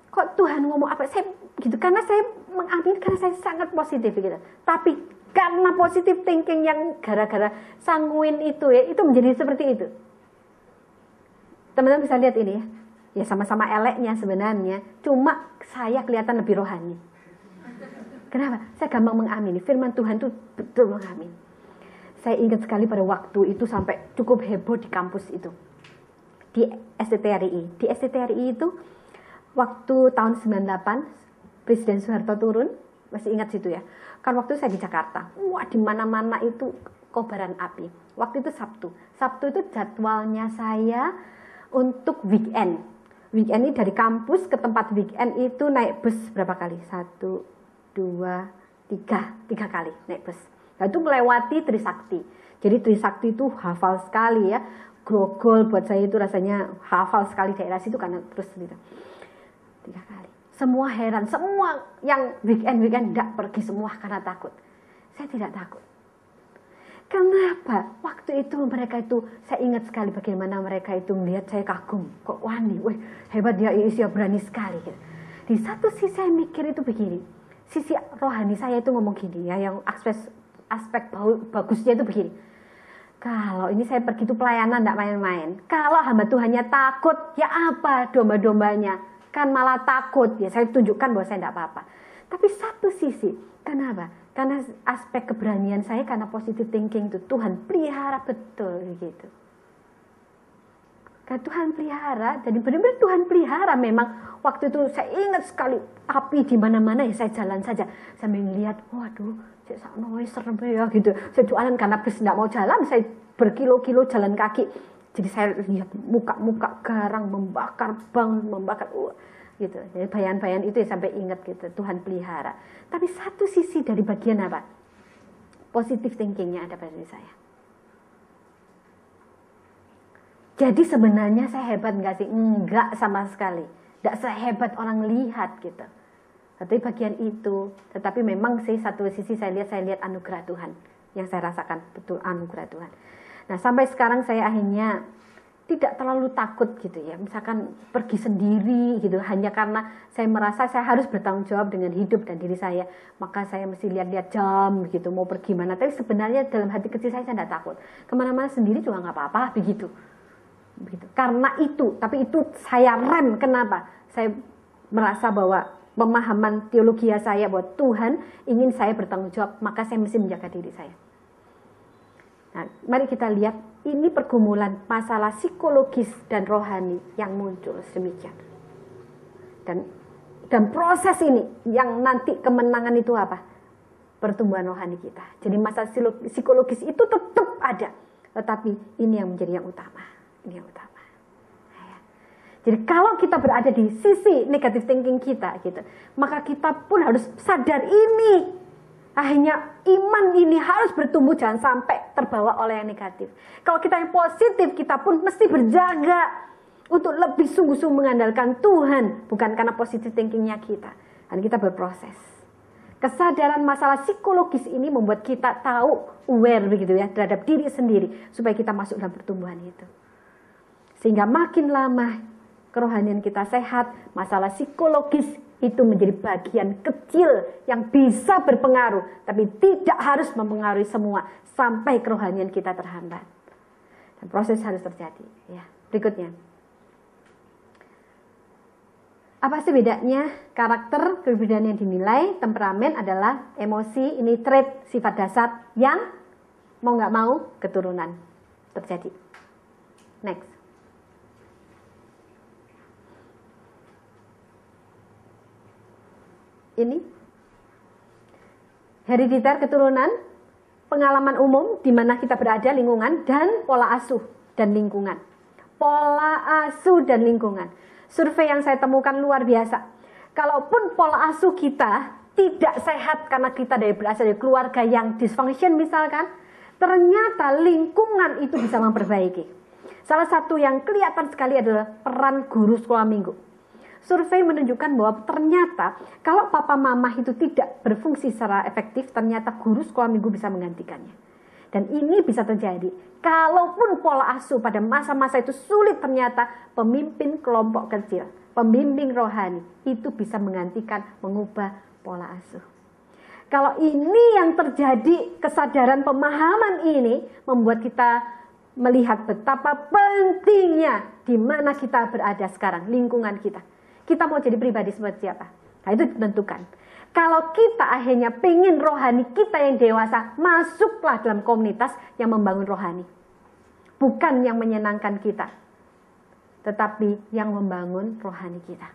Kok Tuhan ngomong apa? Saya gitu karena saya mengamini karena saya sangat positif gitu. Tapi karena positive thinking yang gara-gara sanguin itu ya, itu menjadi seperti itu. Teman-teman bisa lihat ini ya. Ya sama-sama eleknya sebenarnya, cuma saya kelihatan lebih rohani. Kenapa? Saya gampang mengamini firman Tuhan itu betul mengamini. Saya ingat sekali pada waktu itu sampai cukup heboh di kampus itu. Di STTRI. Di STTRI itu waktu tahun 98 Presiden Soeharto turun, masih ingat situ ya. Kan waktu saya di Jakarta. Wah, di mana-mana itu kobaran api. Waktu itu Sabtu. Sabtu itu jadwalnya saya untuk weekend. Weekend ini dari kampus ke tempat weekend itu naik bus berapa kali? 1, 2, 3 kali naik bus. Nah, itu melewati Trisakti. Jadi Trisakti itu hafal sekali ya. Grogol buat saya itu rasanya hafal sekali daerah situ karena terus gitu. 3 kali. Semua heran, semua yang weekend tidak pergi semua karena takut. Saya tidak takut. Kenapa? Waktu itu mereka itu, saya ingat sekali bagaimana mereka itu melihat saya kagum. Kok wani, wih hebat dia, Isya berani sekali. Gitu. Di satu sisi saya mikir itu begini. Sisi rohani saya itu ngomong gini ya, yang aspek bagusnya itu begini. Kalau ini saya pergi itu pelayanan tidak main-main. Kalau hamba Tuhannya takut, ya apa domba-dombanya? Kan malah takut. Ya saya tunjukkan bahwa saya tidak apa-apa. Tapi satu sisi, kenapa? Karena aspek keberanian saya, karena positive thinking itu Tuhan pelihara betul gitu. Karena Tuhan pelihara, jadi benar-benar Tuhan pelihara memang. Waktu itu saya ingat sekali api di mana-mana ya saya jalan saja sambil melihat, waduh Saya sakno serem ya gitu. Saya jualan karena bis enggak mau jalan, saya berkilo-kilo jalan kaki. Jadi saya lihat muka-muka garang membakar bangun, membakar gitu. Jadi bayan-bayan itu ya sampai ingat gitu, Tuhan pelihara. Tapi satu sisi dari bagian apa? Positive thinkingnya ada pada diri saya. Jadi sebenarnya saya hebat nggak sih? Enggak sama sekali. Nggak sehebat orang lihat gitu. Tapi bagian itu, tetapi memang sih satu sisi saya lihat anugerah Tuhan. Yang saya rasakan betul anugerah Tuhan. Nah sampai sekarang saya akhirnya tidak terlalu takut gitu ya. Misalkan pergi sendiri gitu. Hanya karena saya merasa saya harus bertanggung jawab dengan hidup dan diri saya. Maka saya mesti lihat-lihat jam gitu. Mau pergi mana. Tapi sebenarnya dalam hati kecil saya tidak takut. Kemana-mana sendiri juga nggak apa-apa begitu. Karena itu, tapi itu saya rem. Kenapa? Saya merasa bahwa pemahaman teologi saya bahwa Tuhan ingin saya bertanggung jawab, maka saya mesti menjaga diri saya. Nah, mari kita lihat ini pergumulan masalah psikologis dan rohani yang muncul sedemikian. Dan proses ini yang nanti kemenangan itu apa? Pertumbuhan rohani kita. Jadi masalah psikologis itu tetap ada, tetapi ini yang menjadi yang utama. Ini yang utama. Jadi kalau kita berada di sisi negative thinking kita gitu, maka kita pun harus sadar ini. Akhirnya iman ini harus bertumbuh, jangan sampai terbawa oleh yang negatif. Kalau kita yang positif, kita pun mesti berjaga untuk lebih sungguh-sungguh mengandalkan Tuhan, bukan karena positive thinkingnya kita. Dan kita berproses. Kesadaran masalah psikologis ini membuat kita tahu, aware begitu ya, terhadap diri sendiri, supaya kita masuk dalam pertumbuhan itu. Sehingga makin lama kerohanian kita sehat, masalah psikologis itu menjadi bagian kecil yang bisa berpengaruh, tapi tidak harus mempengaruhi semua sampai kerohanian kita terhambat. Dan proses harus terjadi. Ya, berikutnya. Apa sih bedanya karakter, kepribadian yang dinilai, temperamen adalah emosi, ini trait sifat dasar yang mau nggak mau keturunan terjadi. Next. Ini herediter keturunan, pengalaman umum di mana kita berada, lingkungan, dan pola asuh dan lingkungan. Pola asuh dan lingkungan. Survei yang saya temukan luar biasa. Kalaupun pola asuh kita tidak sehat karena kita berasal dari keluarga yang dysfunction misalkan, ternyata lingkungan itu bisa memperbaiki. Salah satu yang kelihatan sekali adalah peran guru sekolah minggu. Survei menunjukkan bahwa ternyata kalau papa mama itu tidak berfungsi secara efektif, ternyata guru sekolah minggu bisa menggantikannya. Dan ini bisa terjadi. Kalaupun pola asuh pada masa-masa itu sulit, ternyata pemimpin kelompok kecil, pembimbing rohani, itu bisa menggantikan, mengubah pola asuh. Kalau ini yang terjadi, kesadaran pemahaman ini membuat kita melihat betapa pentingnya di mana kita berada sekarang, lingkungan kita. Kita mau jadi pribadi seperti apa? Nah itu ditentukan. Kalau kita akhirnya pengen rohani kita yang dewasa, masuklah dalam komunitas yang membangun rohani. Bukan yang menyenangkan kita, tetapi yang membangun rohani kita.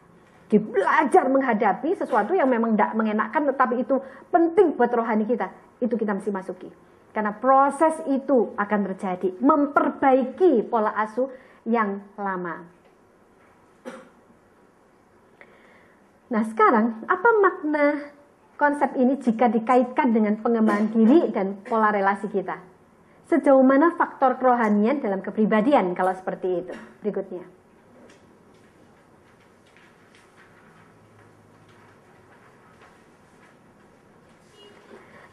Belajar menghadapi sesuatu yang memang tidak mengenakan, tetapi itu penting buat rohani kita. Itu kita mesti masuki. Karena proses itu akan terjadi. Memperbaiki pola asuh yang lama. Nah sekarang, apa makna konsep ini jika dikaitkan dengan pengembangan diri dan pola relasi kita? Sejauh mana faktor kerohanian dalam kepribadian kalau seperti itu? Berikutnya.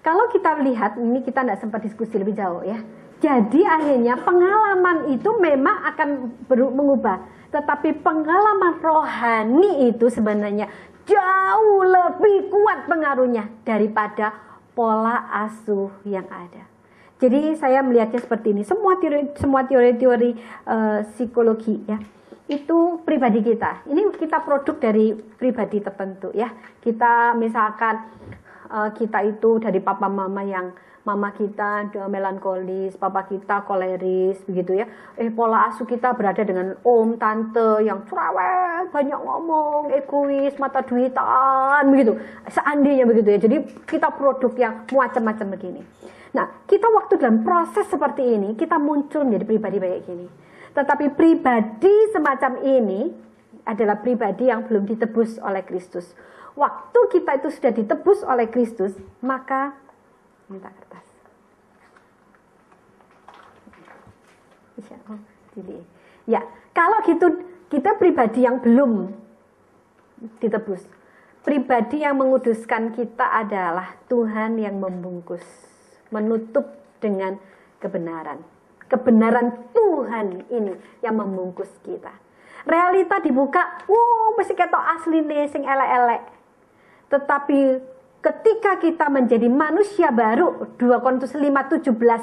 Kalau kita lihat, ini kita tidak sempat diskusi lebih jauh ya. Jadi akhirnya pengalaman itu memang akan mengubah. Tetapi pengalaman rohani itu sebenarnya jauh lebih kuat pengaruhnya daripada pola asuh yang ada. Jadi saya melihatnya seperti ini. Semua teori-teori psikologi ya, itu pribadi kita. Ini kita produk dari pribadi tertentu ya. Kita misalkan kita itu dari papa mama yang mama kita melankolis, papa kita koleris, begitu ya. Pola asuh kita berada dengan om, tante yang cerewet, banyak ngomong, egois, mata duitan, begitu. Seandainya begitu ya. Jadi kita produk yang macam-macam begini. Nah, kita waktu dalam proses seperti ini, kita muncul menjadi pribadi kayak gini. Tetapi pribadi semacam ini adalah pribadi yang belum ditebus oleh Kristus. Waktu kita itu sudah ditebus oleh Kristus, maka minta kertas. Ya, kalau gitu kita pribadi yang belum ditebus. Pribadi yang menguduskan kita adalah Tuhan yang membungkus, menutup dengan kebenaran. Kebenaran Tuhan ini yang membungkus kita. Realita dibuka, mesti ketok asline sing elek-elek. Tetapi ketika kita menjadi manusia baru, 2 Korintus 5:17,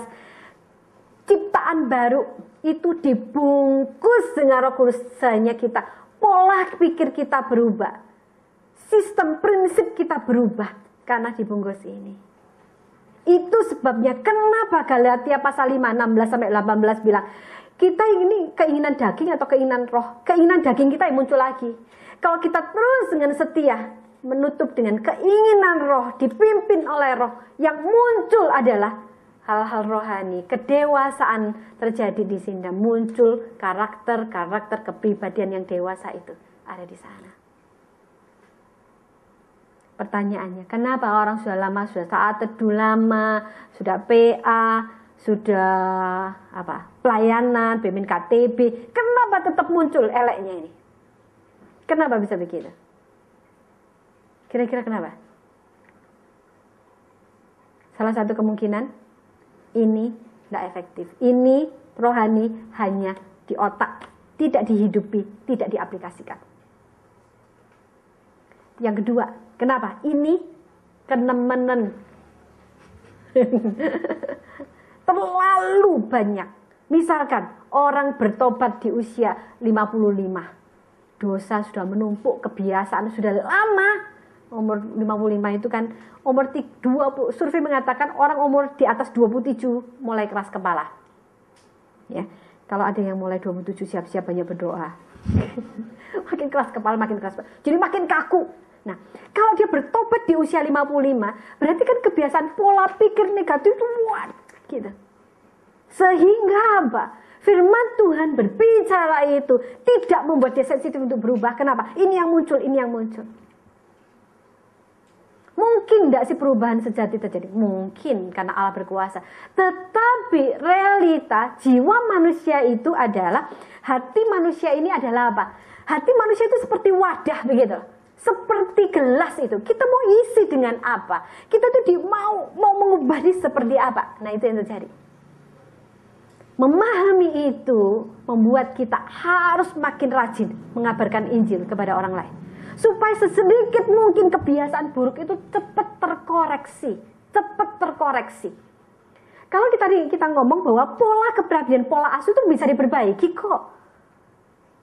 ciptaan baru itu dibungkus dengan Roh Kudus, sehingga kita pola pikir kita berubah, sistem prinsip kita berubah karena dibungkus ini. Itu sebabnya kenapa Galatia pasal 5 16-18 bilang, kita ini keinginan daging atau keinginan roh, keinginan daging kita yang muncul lagi. Kalau kita terus dengan setia menutup dengan keinginan roh, dipimpin oleh roh, yang muncul adalah hal-hal rohani, kedewasaan terjadi di sini, muncul karakter kepribadian yang dewasa itu ada di sana. Pertanyaannya, kenapa orang sudah lama, sudah saat teduh lama, sudah PA, sudah pelayanan, bimbing KTB, kenapa tetap muncul eleknya ini? Kenapa bisa begitu? Kira-kira kenapa? Salah satu kemungkinan, ini tidak efektif. Ini rohani hanya di otak, tidak dihidupi, tidak diaplikasikan. Yang kedua, kenapa? Ini kenemenan. Terlalu banyak. Misalkan orang bertobat di usia 55. Dosa sudah menumpuk, kebiasaan sudah lama. Umur 55 itu kan umur 20, survei mengatakan orang umur di atas 27 mulai keras kepala. Ya, kalau ada yang mulai 27 siap-siap banyak berdoa. Makin keras kepala, makin keras kepala. Jadi makin kaku. Nah, kalau dia bertobat di usia 55, berarti kan kebiasaan pola pikir negatif itu kuat, gitu. Sehingga apa? Firman Tuhan berbicara itu tidak membuat dia sensitif untuk berubah. Kenapa? Ini yang muncul, ini yang muncul. Mungkin tidak sih perubahan sejati terjadi? Mungkin, karena Allah berkuasa. Tetapi realita jiwa manusia itu adalah, hati manusia ini adalah apa? Hati manusia itu seperti wadah begitu. Seperti gelas itu. Kita mau isi dengan apa? Kita tuh mau mengubah ini seperti apa? Nah, itu yang terjadi. Memahami itu membuat kita harus makin rajin mengabarkan Injil kepada orang lain. Supaya sesedikit mungkin kebiasaan buruk itu cepat terkoreksi. Kalau kita ngomong bahwa pola kepribadian, pola asuh itu bisa diperbaiki kok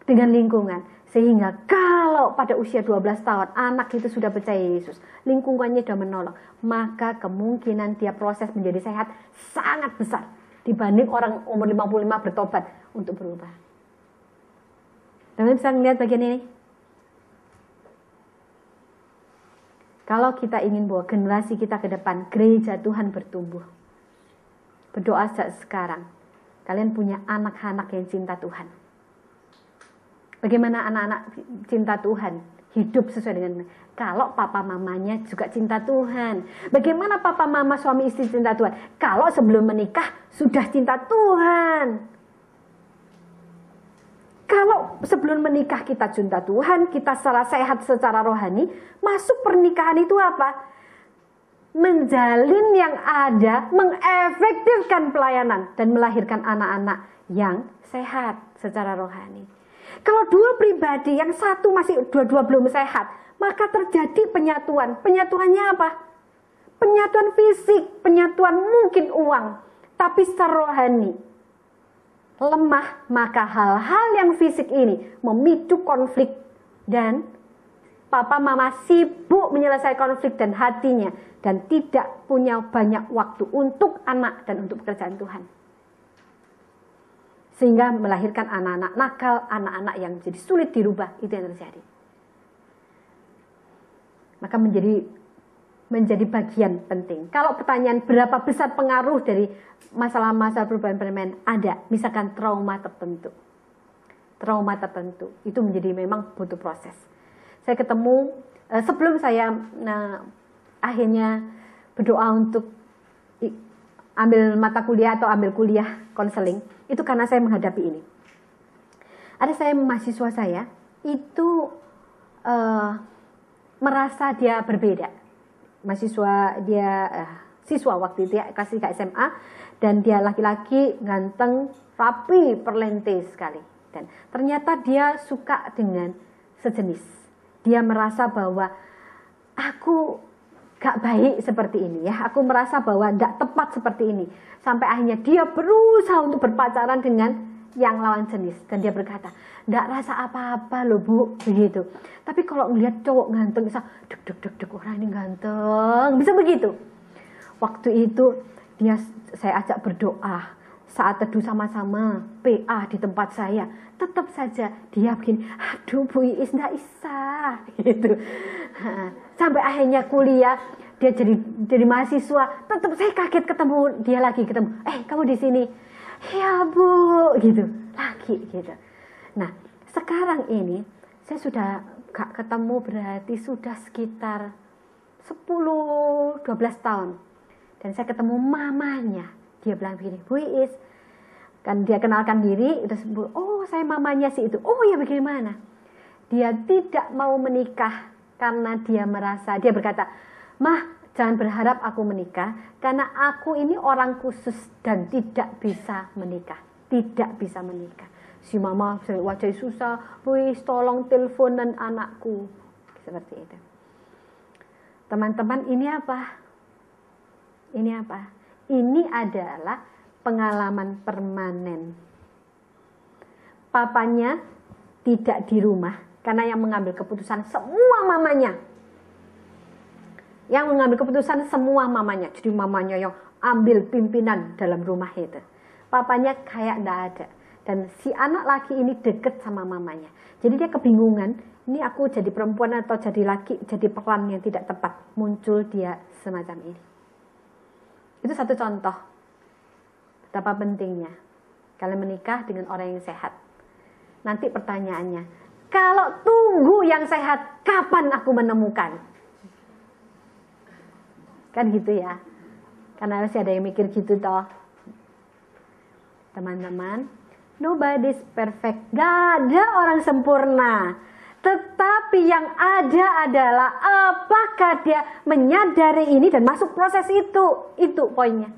dengan lingkungan. Sehingga kalau pada usia 12 tahun anak itu sudah percaya Yesus, lingkungannya sudah menolong, maka kemungkinan dia proses menjadi sehat sangat besar dibanding orang umur 55 bertobat untuk berubah. Teman-teman bisa melihat bagian ini? Kalau kita ingin bahwa generasi kita ke depan, gereja Tuhan bertumbuh, berdoa sejak sekarang. Kalian punya anak-anak yang cinta Tuhan. Bagaimana anak-anak cinta Tuhan hidup sesuai dengan, kalau papa mamanya juga cinta Tuhan. Bagaimana papa mama suami istri cinta Tuhan? Kalau sebelum menikah sudah cinta Tuhan. Kalau sebelum menikah kita cinta Tuhan, kita secara sehat secara rohani, masuk pernikahan itu apa? Menjalin yang ada, mengefektifkan pelayanan dan melahirkan anak-anak yang sehat secara rohani. Kalau dua pribadi, yang satu masih dua-dua belum sehat, maka terjadi penyatuan. Penyatuannya apa? Penyatuan fisik, penyatuan mungkin uang, tapi secara rohani lemah, maka hal-hal yang fisik ini memicu konflik dan papa mama sibuk menyelesaikan konflik dan hatinya dan tidak punya banyak waktu untuk anak dan untuk pekerjaan Tuhan. Sehingga melahirkan anak-anak nakal, anak-anak yang jadi sulit dirubah, itu yang terjadi. Maka menjadi bagian penting. Kalau pertanyaan berapa besar pengaruh dari masalah-masalah perubahan permanen, ada, misalkan trauma tertentu. Trauma tertentu, itu menjadi memang butuh proses. Saya ketemu, sebelum saya akhirnya berdoa untuk ambil mata kuliah atau ambil kuliah konseling, itu karena saya menghadapi ini. Ada mahasiswa saya, itu merasa dia berbeda. Siswa waktu itu ya, kasih ke SMA, dan dia laki-laki, ganteng, rapi, perlente sekali. Dan ternyata dia suka dengan sejenis. Dia merasa bahwa aku gak baik seperti ini ya. Aku merasa bahwa gak tepat seperti ini. Sampai akhirnya dia berusaha untuk berpacaran dengan yang lawan jenis. Dan dia berkata, gak rasa apa-apa loh Bu, begitu. Tapi kalau ngelihat cowok ganteng, bisa deg, orang ini ganteng, bisa begitu. Waktu itu saya ajak berdoa. Saat teduh sama-sama, PA di tempat saya, tetap saja dia begini, aduh Bu Iis, nggak bisa, gitu. Sampai akhirnya kuliah, dia jadi mahasiswa, tetap saya kaget ketemu dia lagi, kamu di sini, ya Bu, gitu, lagi, gitu. Nah, sekarang ini, saya sudah gak ketemu berarti sudah sekitar 10-12 tahun. Dan saya ketemu mamanya. Dia bilang begini, Bu Iis, kan dia kenalkan diri, terus oh saya mamanya si itu, oh ya bagaimana? Dia tidak mau menikah karena dia berkata, Mah jangan berharap aku menikah, karena aku ini orang khusus dan tidak bisa menikah, Si mama wajah susah, Bu Iis tolong teleponan anakku, seperti itu. Teman-teman, ini apa? Ini adalah pengalaman permanen. Papanya tidak di rumah karena yang mengambil keputusan semua mamanya. Jadi mamanya yang ambil pimpinan dalam rumah itu. Papanya kayak enggak ada. Dan si anak laki ini deket sama mamanya. Jadi dia kebingungan, ini aku jadi perempuan atau jadi laki, jadi peran yang tidak tepat. Muncul dia semacam ini. Itu satu contoh betapa pentingnya kalian menikah dengan orang yang sehat. Nanti pertanyaannya, kalau tunggu yang sehat, kapan aku menemukan? Kan gitu ya. Karena masih ada yang mikir gitu toh. Teman-teman, nobody's perfect. Gak ada orang sempurna. Tetapi yang ada adalah apakah dia menyadari ini dan masuk proses itu. Itu poinnya.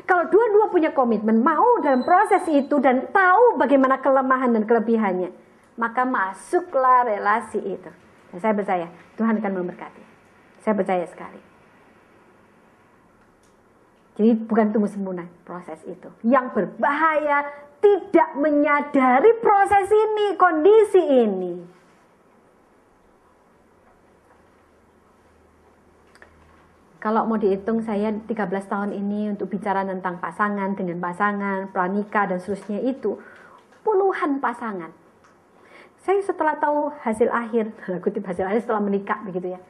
Kalau dua-dua punya komitmen, mau dalam proses itu dan tahu bagaimana kelemahan dan kelebihannya, maka masuklah relasi itu. Dan saya percaya Tuhan akan memberkati. Saya percaya sekali. Jadi bukan tunggu sempurna proses itu. Yang berbahaya tidak menyadari proses ini, kondisi ini. Kalau mau dihitung, saya 13 tahun ini untuk bicara tentang pasangan, dengan pasangan, pranikah dan seterusnya itu puluhan pasangan. Saya setelah tahu hasil akhir, kutip hasil akhir setelah menikah begitu ya.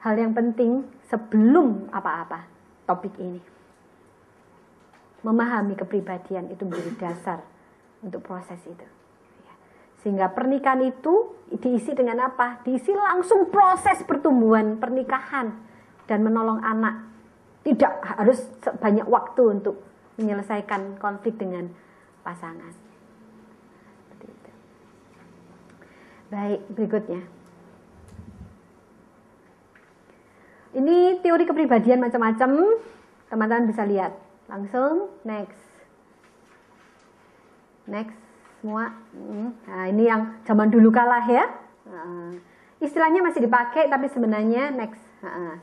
Hal yang penting sebelum apa-apa topik ini. Memahami kepribadian itu menjadi dasar untuk proses itu. Sehingga pernikahan itu diisi dengan apa? Diisi langsung proses pertumbuhan pernikahan dan menolong anak. Tidak harus banyak waktu untuk menyelesaikan konflik dengan pasangan. Baik, berikutnya. Ini teori kepribadian macam-macam, teman-teman bisa lihat. Langsung, next semua. Nah, ini yang zaman dulu kalah ya. Istilahnya masih dipakai, tapi sebenarnya next.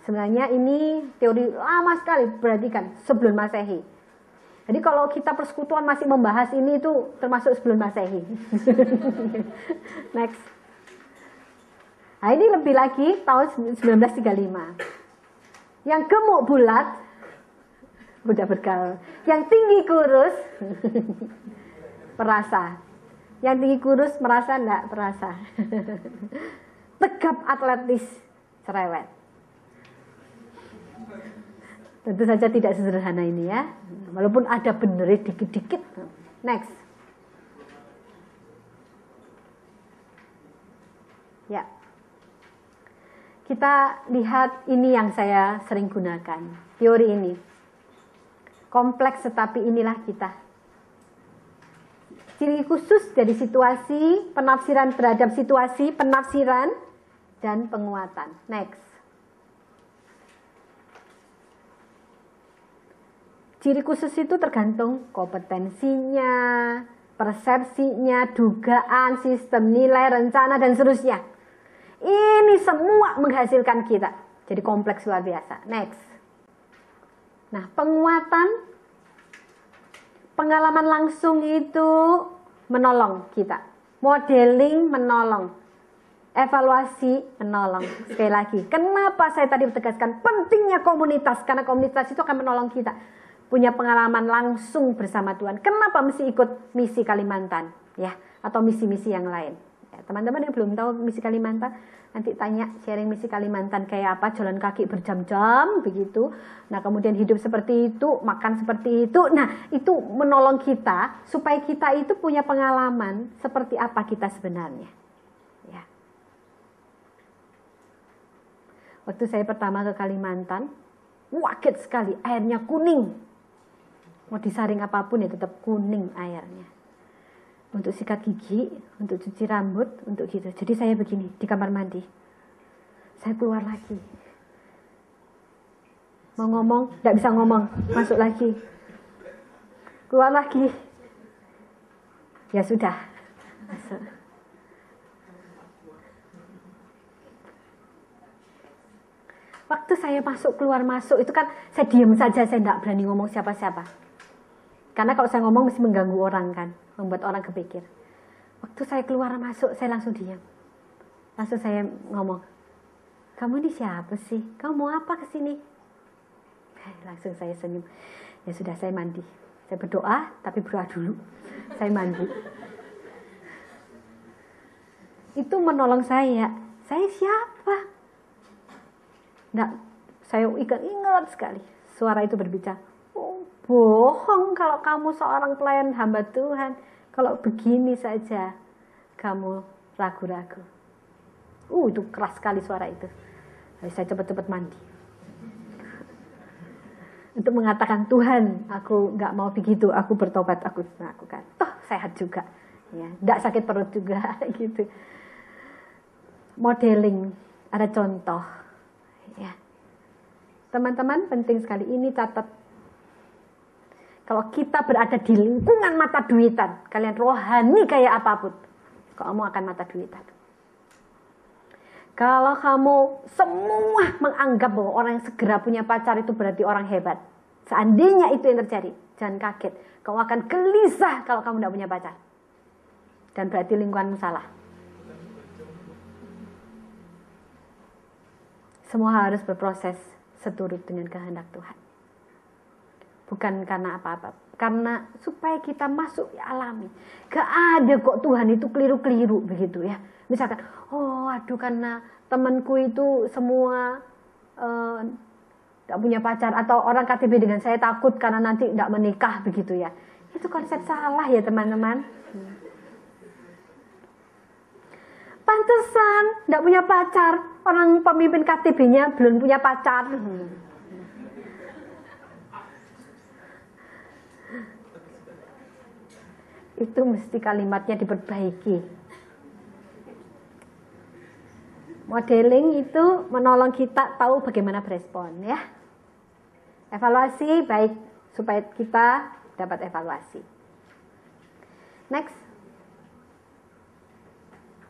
Sebenarnya ini teori lama sekali, perhatikan, sebelum Masehi. Jadi kalau kita persekutuan masih membahas ini, itu termasuk sebelum Masehi. Next. Nah, ini lebih lagi tahun 1935. Yang gemuk bulat, mudah bergaul. Yang tinggi kurus, perasa. Yang tinggi kurus merasa enggak perasa. Tegap atletis, cerewet. Tentu saja tidak sederhana ini ya. Walaupun ada benernya dikit-dikit. Next. Ya. Kita lihat ini yang saya sering gunakan. Teori ini. Kompleks tetapi inilah kita. Ciri khusus dari situasi, penafsiran terhadap situasi, penafsiran, dan penguatan. Next. Ciri khusus itu tergantung kompetensinya, persepsinya, dugaan, sistem nilai, rencana, dan seterusnya. Ini semua menghasilkan kita. Jadi kompleks luar biasa. Next. Nah, penguatan, pengalaman langsung itu menolong kita. Modeling menolong. Evaluasi menolong. Sekali lagi, kenapa saya tadi tegaskan pentingnya komunitas? Karena komunitas itu akan menolong kita. Punya pengalaman langsung bersama Tuhan. Kenapa mesti ikut misi Kalimantan? Ya, atau misi-misi yang lain. Ya, teman-teman yang belum tahu misi Kalimantan, nanti tanya sharing misi Kalimantan kayak apa, jalan kaki berjam-jam begitu. Nah, kemudian hidup seperti itu, makan seperti itu. Nah, itu menolong kita supaya kita itu punya pengalaman seperti apa kita sebenarnya. Ya. Waktu saya pertama ke Kalimantan, kaget sekali, airnya kuning. Mau disaring apapun ya tetap kuning airnya. Untuk sikat gigi, untuk cuci rambut, untuk gitu. Jadi saya begini di kamar mandi. Saya keluar lagi. Mau ngomong, tidak bisa ngomong, masuk lagi. Keluar lagi. Ya sudah. Masuk. Waktu saya masuk, keluar masuk, itu kan saya diam saja, saya tidak berani ngomong siapa-siapa. Karena kalau saya ngomong mesti mengganggu orang kan, membuat orang kepikir. Waktu saya keluar masuk, saya langsung diam. Langsung saya ngomong, kamu ini siapa sih? Kamu mau apa kesini? Langsung saya senyum. Ya sudah, saya mandi. Saya berdoa, tapi berdoa dulu. Saya mandi. Itu menolong saya. Saya siapa? Nggak, saya ingat sekali. Suara itu berbicara. Oh, bohong kalau kamu seorang pelayan hamba Tuhan. Kalau begini saja kamu ragu-ragu. Itu keras sekali suara itu. Lalu saya cepat-cepat mandi. Untuk mengatakan, Tuhan, aku nggak mau begitu. Aku bertobat, aku melakukan. Toh sehat juga. Ya, nggak sakit perut juga. Gitu. Modeling, ada contoh. Ya. Teman-teman, penting sekali ini catat. Kalau kita berada di lingkungan mata duitan, kalian rohani kayak apapun, kamu akan mata duitan. Kalau kamu semua menganggap bahwa orang yang segera punya pacar itu berarti orang hebat, seandainya itu yang terjadi, jangan kaget. Kamu akan gelisah kalau kamu tidak punya pacar. Dan berarti lingkunganmu salah. Semua harus berproses seturut dengan kehendak Tuhan. Bukan karena apa-apa, karena supaya kita masuk ya alami. Gak ada kok Tuhan itu keliru-keliru begitu ya. Misalkan, aduh karena temanku itu semua gak punya pacar, atau orang KTP dengan saya takut karena nanti gak menikah begitu ya. Itu konsep salah ya teman-teman. Pantesan gak punya pacar, orang pemimpin KTP-nya belum punya pacar. Itu mesti kalimatnya diperbaiki. Modeling itu menolong kita tahu bagaimana berespon ya. Evaluasi baik supaya kita dapat evaluasi. Next.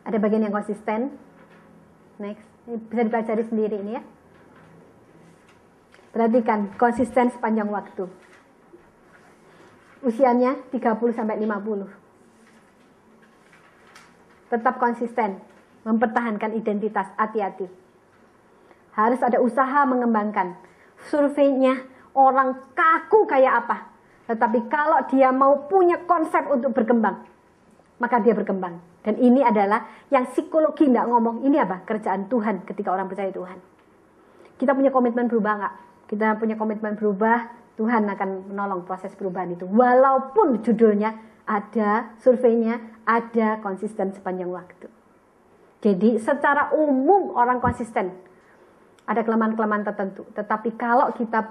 Ada bagian yang konsisten. Next. Ini bisa dipelajari sendiri ini ya. Perhatikan konsisten sepanjang waktu. Usianya 30 sampai 50. Tetap konsisten mempertahankan identitas, hati-hati. Harus ada usaha mengembangkan. Surveinya orang kaku kayak apa. Tetapi kalau dia mau punya konsep untuk berkembang, maka dia berkembang. Dan ini adalah yang psikologi tidak ngomong. Ini apa? Kerjaan Tuhan ketika orang percaya Tuhan. Kita punya komitmen berubah nggak? Kita punya komitmen berubah, Tuhan akan menolong proses perubahan itu. Walaupun judulnya ada, surveinya ada, konsisten sepanjang waktu. Jadi secara umum orang konsisten. Ada kelemahan-kelemahan tertentu. Tetapi kalau kita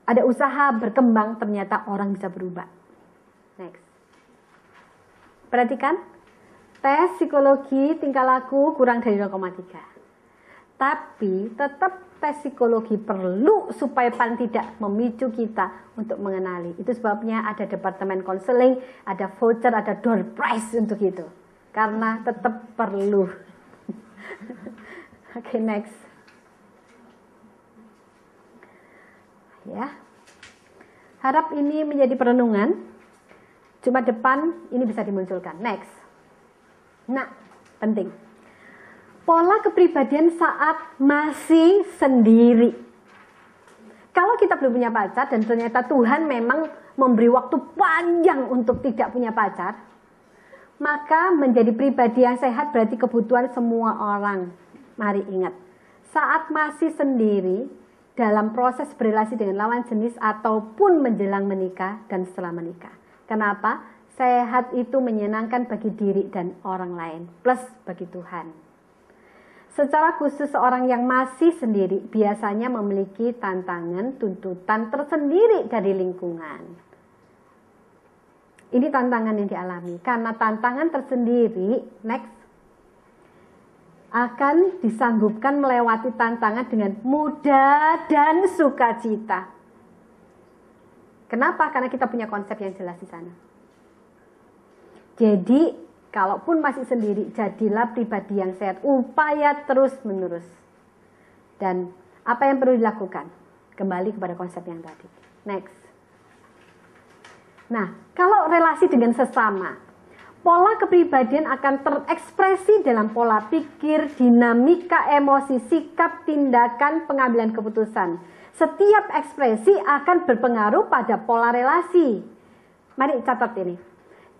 ada usaha berkembang, ternyata orang bisa berubah. Next. Perhatikan, tes psikologi tingkah laku kurang dari 0,3. Tapi tetap tes psikologi perlu supaya paling tidak memicu kita untuk mengenali. Itu sebabnya ada departemen konseling, ada voucher, ada door prize untuk itu. Karena tetap perlu. Oke, next. Ya. Harap ini menjadi perenungan. Jumat depan ini bisa dimunculkan. Next. Nah, penting. Pola kepribadian saat masih sendiri. Kalau kita belum punya pacar dan ternyata Tuhan memang memberi waktu panjang untuk tidak punya pacar, maka menjadi pribadi yang sehat berarti kebutuhan semua orang. Mari ingat, saat masih sendiri dalam proses berelasi dengan lawan jenis ataupun menjelang menikah dan setelah menikah. Kenapa? Sehat itu menyenangkan bagi diri dan orang lain, plus bagi Tuhan. Secara khusus seorang yang masih sendiri biasanya memiliki tantangan, tuntutan tersendiri dari lingkungan. Ini tantangan yang dialami. Karena tantangan tersendiri, next, akan disanggupkan melewati tantangan dengan mudah dan sukacita. Kenapa? Karena kita punya konsep yang jelas di sana. Jadi, kalaupun masih sendiri, jadilah pribadi yang sehat. Upaya terus-menerus. Dan apa yang perlu dilakukan? Kembali kepada konsep yang tadi. Next. Nah, kalau relasi dengan sesama, pola kepribadian akan terekspresi dalam pola pikir, dinamika emosi, sikap, tindakan, pengambilan keputusan. Setiap ekspresi akan berpengaruh pada pola relasi. Mari catat ini.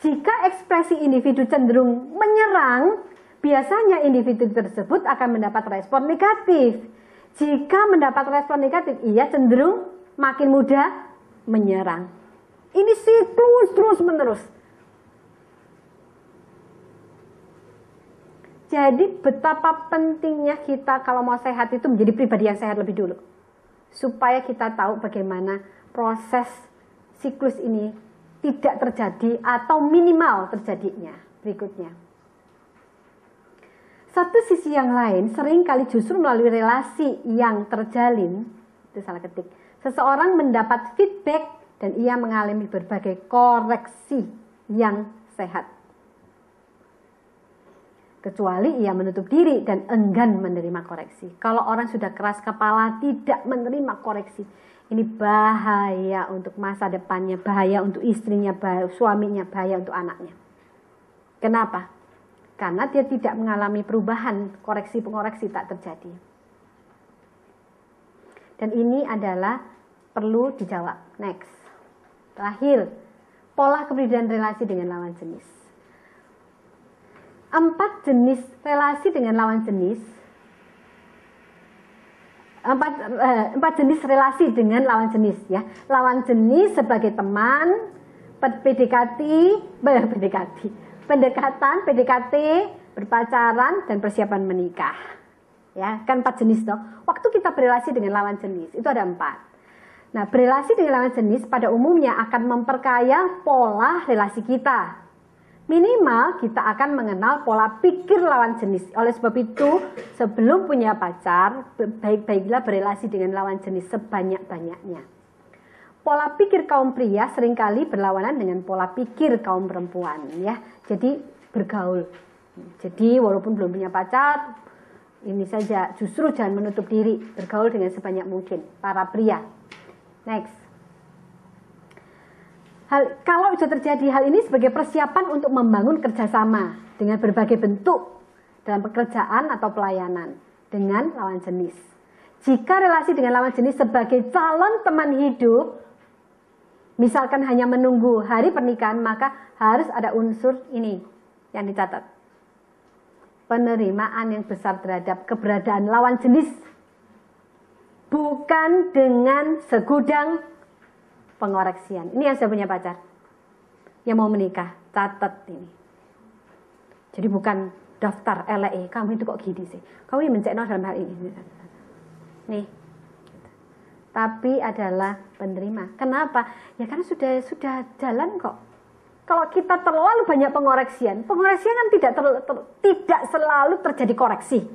Jika ekspresi individu cenderung menyerang, biasanya individu tersebut akan mendapat respon negatif. Jika mendapat respon negatif, ia cenderung makin mudah menyerang. Ini siklus terus-menerus. Jadi betapa pentingnya kita kalau mau sehat itu menjadi pribadi yang sehat lebih dulu. Supaya kita tahu bagaimana proses siklus ini tidak terjadi atau minimal terjadinya. Berikutnya. Satu sisi yang lain, seringkali justru melalui relasi yang terjalin, itu salah ketik, seseorang mendapat feedback dan ia mengalami berbagai koreksi yang sehat. Kecuali ia menutup diri dan enggan menerima koreksi. Kalau orang sudah keras kepala, tidak menerima koreksi, ini bahaya untuk masa depannya, bahaya untuk istrinya, bahaya suaminya, bahaya untuk anaknya. Kenapa? Karena dia tidak mengalami perubahan, koreksi-pengoreksi tak terjadi. Dan ini adalah perlu dijawab. Next. Terakhir, pola kepribadian relasi dengan lawan jenis. 4 jenis relasi dengan lawan jenis. 4 jenis relasi dengan lawan jenis ya. Lawan jenis sebagai teman, pendekatan, PDKT, berpacaran dan persiapan menikah. Ya, kan 4 jenis toh. Waktu kita berelasi dengan lawan jenis itu ada 4. Nah, berelasi dengan lawan jenis pada umumnya akan memperkaya pola relasi kita. Minimal kita akan mengenal pola pikir lawan jenis. Oleh sebab itu, sebelum punya pacar, baik-baiklah berelasi dengan lawan jenis sebanyak-banyaknya. Pola pikir kaum pria seringkali berlawanan dengan pola pikir kaum perempuan, ya. Jadi bergaul. Jadi walaupun belum punya pacar, ini saja justru jangan menutup diri, bergaul dengan sebanyak mungkin para pria. Next. Kalau sudah terjadi hal ini sebagai persiapan untuk membangun kerjasama dengan berbagai bentuk dalam pekerjaan atau pelayanan dengan lawan jenis. Jika relasi dengan lawan jenis sebagai calon teman hidup, misalkan hanya menunggu hari pernikahan, maka harus ada unsur ini yang dicatat. Penerimaan yang besar terhadap keberadaan lawan jenis. Bukan dengan segudang pengoreksian. Ini yang sudah punya pacar, yang mau menikah, catat ini. Jadi bukan daftar LE, kamu itu kok gini sih, kamu yang mencekno dalam hal ini. Nih, tapi adalah penerima. Kenapa? Ya karena sudah jalan kok. Kalau kita terlalu banyak pengoreksian kan tidak selalu terjadi koreksi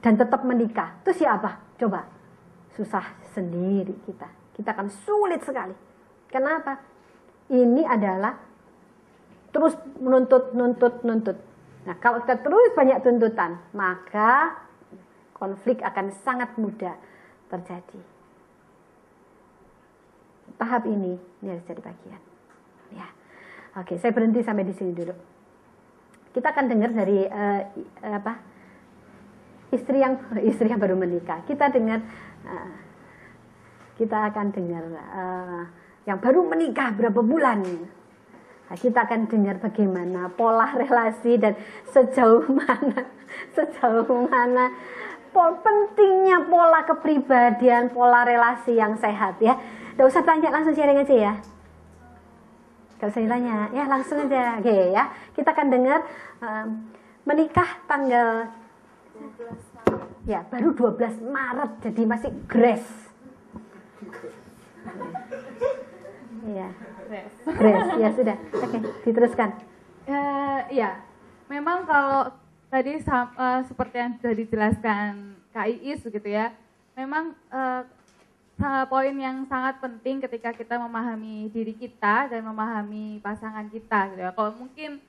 dan tetap menikah. Terus ya apa? Coba, susah sendiri kita akan sulit sekali. Kenapa? Ini adalah terus menuntut. Nah, kalau kita terus banyak tuntutan, maka konflik akan sangat mudah terjadi. Tahap ini harus jadi bagian. Ya, oke, saya berhenti sampai di sini dulu. Kita akan dengar dari istri yang baru menikah. Kita akan dengar yang baru menikah berapa bulan. Nah, kita akan dengar bagaimana pola relasi dan sejauh mana pentingnya pola kepribadian, pola relasi yang sehat ya. Tidak usah tanya, langsung sharing aja ya. Tidak usah ditanya, ya langsung aja. Oke ya. Kita akan dengar menikah tanggal 12 Maret. Ya, baru 12 Maret, jadi masih grace. Iya. Grace, ya sudah. Oke, diteruskan. Ya, memang kalau tadi seperti yang sudah dijelaskan Kak Iis begitu ya, memang poin yang sangat penting ketika kita memahami diri kita dan memahami pasangan kita gitu ya. Kalau mungkin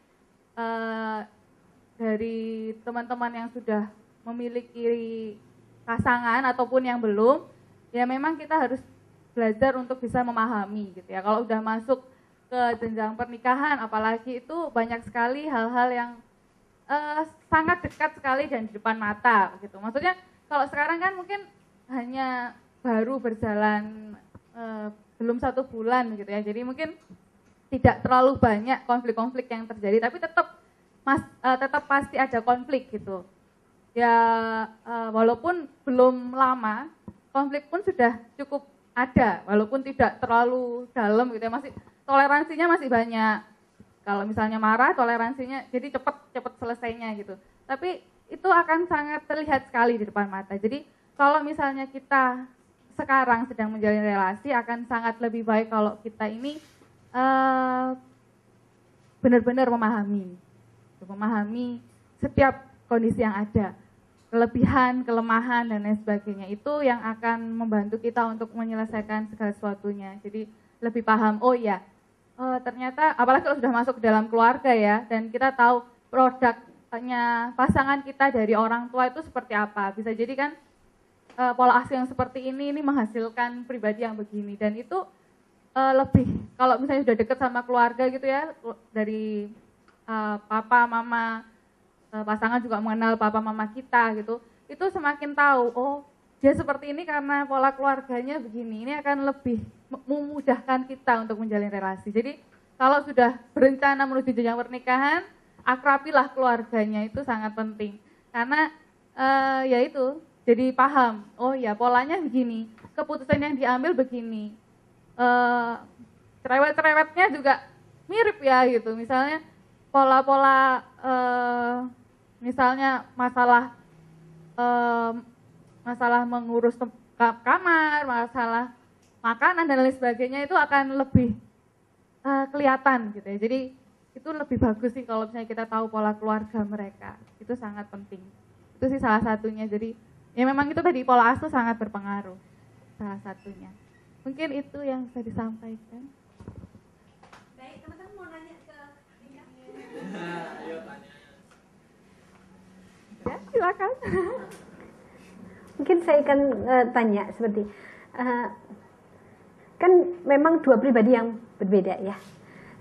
dari teman-teman yang sudah memiliki pasangan ataupun yang belum, ya memang kita harus belajar untuk bisa memahami gitu ya. Kalau udah masuk ke jenjang pernikahan, apalagi itu banyak sekali hal-hal yang sangat dekat sekali dan di depan mata gitu. Maksudnya kalau sekarang kan mungkin hanya baru berjalan belum 1 bulan gitu ya. Jadi mungkin tidak terlalu banyak konflik-konflik yang terjadi, tapi tetap pasti ada konflik gitu. Ya walaupun belum lama, konflik pun sudah cukup ada, walaupun tidak terlalu dalam gitu ya, masih toleransinya masih banyak. Kalau misalnya marah, toleransinya jadi cepat selesainya gitu. Tapi itu akan sangat terlihat sekali di depan mata. Jadi kalau misalnya kita sekarang sedang menjalin relasi, akan sangat lebih baik kalau kita ini benar-benar memahami setiap kondisi yang ada. Kelebihan, kelemahan, dan lain sebagainya. Itu yang akan membantu kita untuk menyelesaikan segala sesuatunya. Jadi lebih paham, oh ya, ternyata apalagi kalau sudah masuk ke dalam keluarga ya, dan kita tahu produknya pasangan kita dari orang tua itu seperti apa. Bisa jadi kan pola asuh yang seperti ini menghasilkan pribadi yang begini. Dan itu lebih, kalau misalnya sudah dekat sama keluarga gitu ya, dari papa, mama, pasangan juga mengenal papa mama kita gitu, itu semakin tahu, oh dia seperti ini karena pola keluarganya begini. Ini akan lebih memudahkan kita untuk menjalin relasi. Jadi kalau sudah berencana menuju jenjang pernikahan, akrabilah keluarganya, itu sangat penting. Karena ya itu, jadi paham, oh ya polanya begini, keputusan yang diambil begini, cerewet-cerewetnya juga mirip ya gitu. Misalnya pola-pola misalnya masalah mengurus kamar, masalah makanan dan lain sebagainya, itu akan lebih kelihatan gitu ya. Jadi itu lebih bagus sih kalau misalnya kita tahu pola keluarga mereka. Itu sangat penting. Itu sih salah satunya. Jadi ya memang itu tadi pola asuh sangat berpengaruh. Salah satunya. Mungkin itu yang bisa disampaikan. Baik, teman-teman mau nanya ke Dina? Ayo tanya. Ya, silakan. Mungkin saya akan tanya seperti, kan memang dua pribadi yang berbeda ya.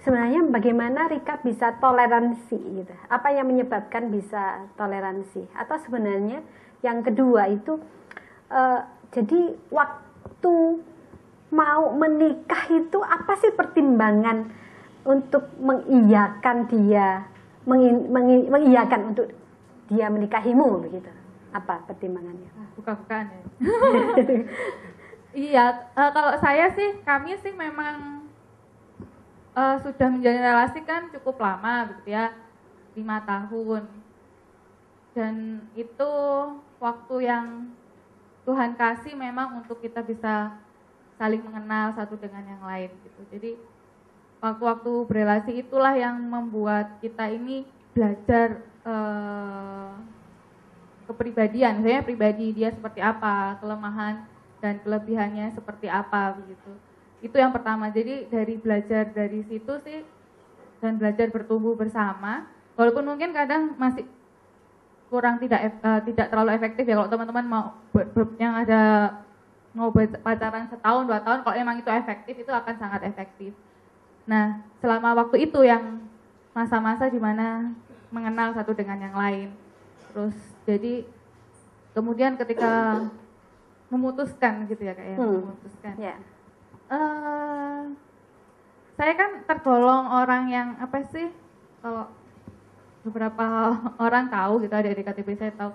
sebenarnya bagaimana Rika bisa toleransi gitu. Apa yang menyebabkan bisa toleransi? Atau sebenarnya yang kedua itu jadi waktu mau menikah itu apa sih pertimbangan untuk mengiyakan dia, mengiyakan untuk dia menikahimu begitu? Apa pertimbangannya? Buka-bukaan ya. Iya, kalau saya sih, kami sih memang sudah menjalin relasi kan cukup lama gitu ya, 5 tahun. Dan itu waktu yang Tuhan kasih memang untuk kita bisa saling mengenal satu dengan yang lain gitu. Jadi waktu-waktu berelasi itulah yang membuat kita ini belajar kepribadian, misalnya pribadi dia seperti apa, kelemahan dan kelebihannya seperti apa begitu. Itu yang pertama. Jadi dari belajar dari situ sih dan belajar bertumbuh bersama. Walaupun mungkin kadang masih kurang tidak terlalu efektif ya kalau teman-teman mau yang ada mau pacaran setahun 2 tahun, kalau emang itu efektif itu akan sangat efektif. Nah selama waktu itu yang masa-masa dimana mengenal satu dengan yang lain. Terus jadi kemudian ketika memutuskan gitu ya kayak memutuskan. Yeah. Saya kan tergolong orang yang apa sih, kalau beberapa orang tahu gitu, ada di KTP saya tahu,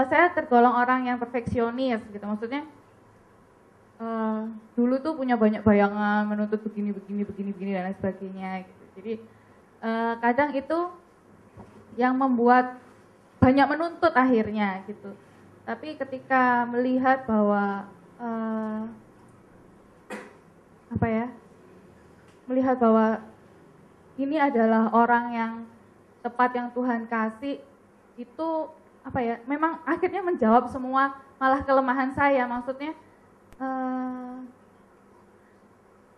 saya tergolong orang yang perfeksionis gitu, maksudnya dulu tuh punya banyak bayangan menuntut begini dan lain sebagainya gitu. Jadi kadang itu yang membuat banyak menuntut akhirnya gitu. Tapi ketika melihat bahwa melihat bahwa ini adalah orang yang tepat yang Tuhan kasih, itu memang akhirnya menjawab semua malah kelemahan saya. Maksudnya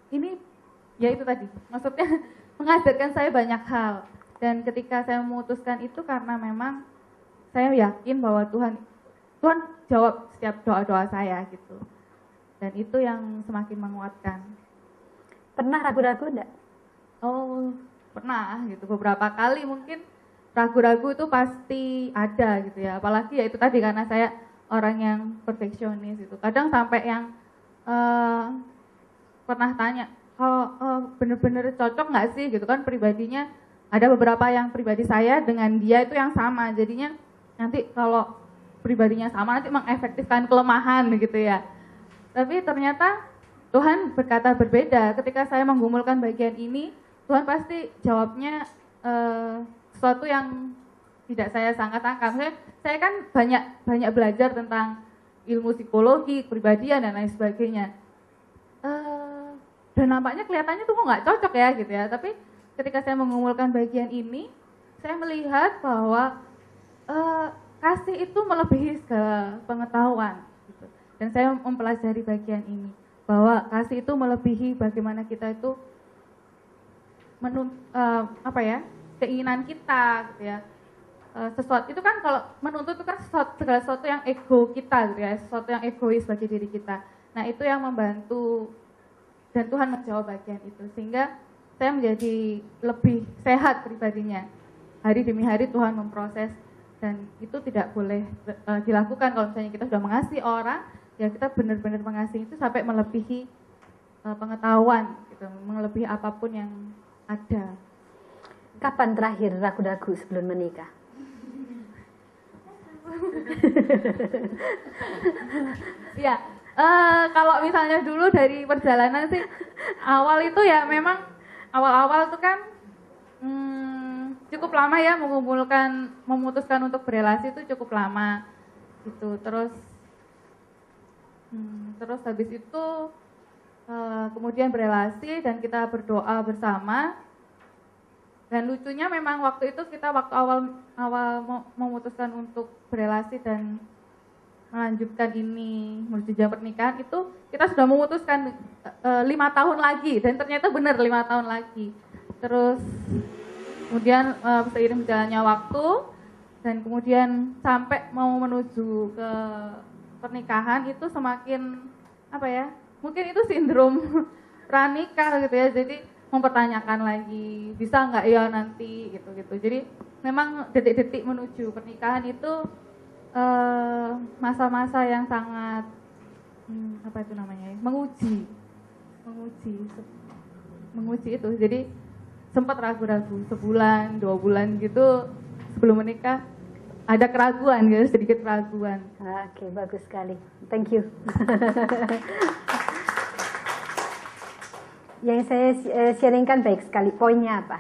ini ya itu tadi, maksudnya mengajarkan saya banyak hal. Dan ketika saya memutuskan itu karena memang saya yakin bahwa Tuhan jawab setiap doa-doa saya gitu. Dan itu yang semakin menguatkan. Pernah ragu-ragu enggak? Oh, pernah gitu. Beberapa kali mungkin ragu-ragu itu pasti ada gitu ya. Apalagi ya itu tadi karena saya orang yang perfeksionis gitu. Kadang sampai yang pernah tanya, bener-bener cocok nggak sih gitu kan pribadinya. Ada beberapa yang pribadi saya dengan dia itu yang sama. Jadinya nanti kalau pribadinya sama nanti mengefektifkan kelemahan gitu ya. Tapi ternyata Tuhan berkata berbeda. Ketika saya menggumulkan bagian ini, Tuhan pasti jawabnya sesuatu yang tidak saya sangka-sangka. Saya kan banyak belajar tentang ilmu psikologi, kepribadian dan lain sebagainya. Dan nampaknya kelihatannya tuh kok nggak cocok ya gitu ya. Tapi ketika saya menggumulkan bagian ini, saya melihat bahwa kasih itu melebihi segala pengetahuan. Gitu. Dan saya mempelajari bagian ini. Bahwa kasih itu melebihi bagaimana kita itu keinginan kita gitu ya. Sesuatu itu kan kalau menuntut itu kan segala sesuatu yang ego kita gitu ya, sesuatu yang egois bagi diri kita. Nah, itu yang membantu dan Tuhan menjawab bagian itu sehingga saya menjadi lebih sehat pribadinya. Hari demi hari Tuhan memproses dan itu tidak boleh dilakukan kalau misalnya kita sudah mengasihi orang. Ya kita benar-benar mengasihi itu sampai melebihi pengetahuan, gitu, melebihi apapun yang ada. Kapan terakhir ragu-ragu sebelum menikah? Ya, kalau misalnya dulu dari perjalanan sih, awal itu ya memang awal-awal itu kan cukup lama ya memutuskan untuk berelasi itu cukup lama, gitu. Terus habis itu kemudian berelasi dan kita berdoa bersama. Dan lucunya memang waktu itu kita waktu awal memutuskan untuk berelasi dan melanjutkan ini menuju jam pernikahan itu kita sudah memutuskan 5 tahun lagi dan ternyata benar 5 tahun lagi. Terus kemudian seiring berjalannya waktu dan kemudian sampai mau menuju ke pernikahan itu semakin mungkin itu sindrom pranikah gitu ya. Jadi mempertanyakan lagi, bisa nggak ya nanti gitu-gitu. Jadi memang detik-detik menuju pernikahan itu masa-masa yang sangat apa itu namanya ya? menguji itu. Jadi sempat ragu-ragu sebulan, 2 bulan gitu sebelum menikah, ada keraguan gitu, sedikit keraguan. Oke, bagus sekali. Thank you. Yang saya sharingkan baik sekali. Poinnya apa?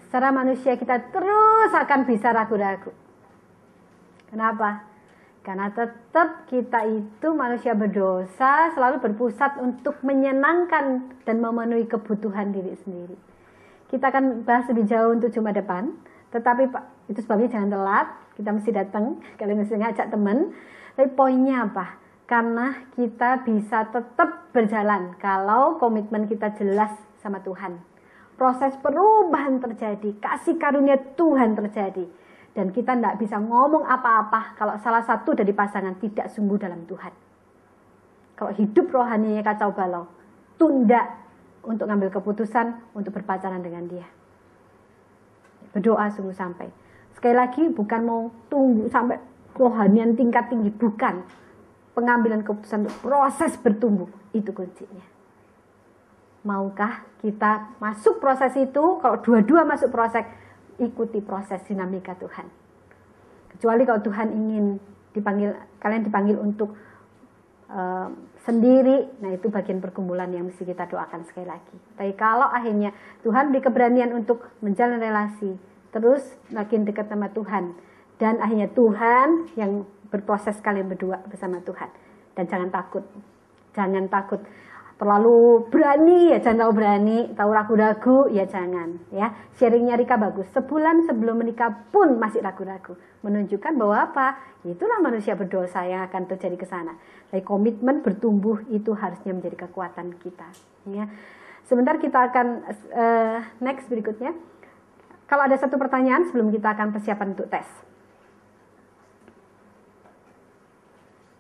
Secara manusia kita terus akan bisa ragu-ragu. Kenapa? Karena tetap kita itu manusia berdosa, selalu berpusat untuk menyenangkan dan memenuhi kebutuhan diri sendiri. Kita akan bahas lebih jauh untuk Jumat depan. Tetapi Pak, itu sebabnya jangan telat. Kita mesti datang. Kalian mesti ngajak teman. Tapi poinnya apa? Karena kita bisa tetap berjalan kalau komitmen kita jelas sama Tuhan. Proses perubahan terjadi, kasih karunia Tuhan terjadi. Dan kita tidak bisa ngomong apa-apa kalau salah satu dari pasangan tidak sungguh dalam Tuhan. Kalau hidup rohaninya kacau balau, tunda untuk ngambil keputusan untuk berpacaran dengan dia. Berdoa sungguh sampai. Sekali lagi bukan mau tunggu sampai rohanian tingkat tinggi, bukan. Pengambilan keputusan untuk proses bertumbuh, itu kuncinya. Maukah kita masuk proses itu? Kalau dua-dua masuk proses, ikuti proses dinamika Tuhan. Kecuali kalau Tuhan ingin kalian dipanggil untuk sendiri, nah itu bagian pergumulan yang mesti kita doakan sekali lagi. Tapi kalau akhirnya Tuhan beri keberanian untuk menjalin relasi, terus makin dekat sama Tuhan, dan akhirnya Tuhan yang berproses kalian berdua bersama Tuhan. Dan jangan takut. Jangan takut. Terlalu berani ya jangan terlalu berani. Tahu ragu-ragu ya jangan. Ya, sharingnya Rika bagus. Sebulan sebelum menikah pun masih ragu-ragu. Menunjukkan bahwa apa? Itulah manusia berdosa yang akan terjadi ke sana. Tapi komitmen bertumbuh itu harusnya menjadi kekuatan kita. Ya. Sebentar kita akan next berikutnya. Kalau ada satu pertanyaan sebelum kita akan persiapan untuk tes.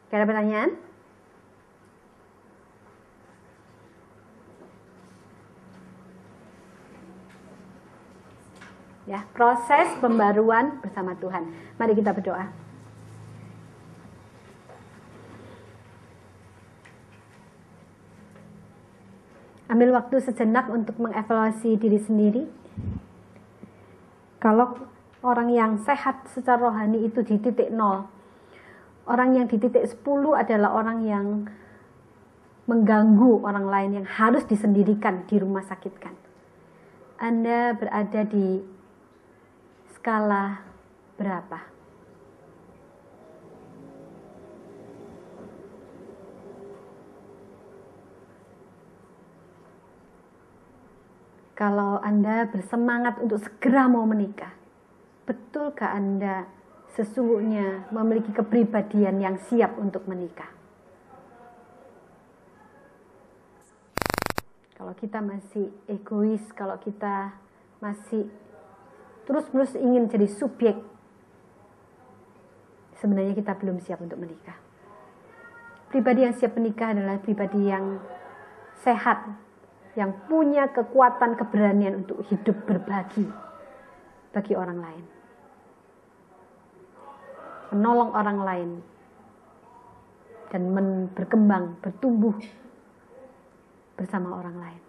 Ada pertanyaan? Ya, proses pembaruan bersama Tuhan. Mari kita berdoa. Ambil waktu sejenak untuk mengevaluasi diri sendiri. Kalau orang yang sehat secara rohani itu di titik 0. Orang yang di titik 10 adalah orang yang mengganggu orang lain yang harus disendirikan, di rumah sakitkan. Anda berada di skala berapa? Kalau Anda bersemangat untuk segera mau menikah, betulkah Anda sesungguhnya memiliki kepribadian yang siap untuk menikah? Kalau kita masih egois, kalau kita masih terus-menerus ingin jadi subjek, sebenarnya kita belum siap untuk menikah. Pribadi yang siap menikah adalah pribadi yang sehat, yang punya kekuatan keberanian untuk hidup berbagi bagi orang lain, menolong orang lain, dan berkembang, bertumbuh bersama orang lain.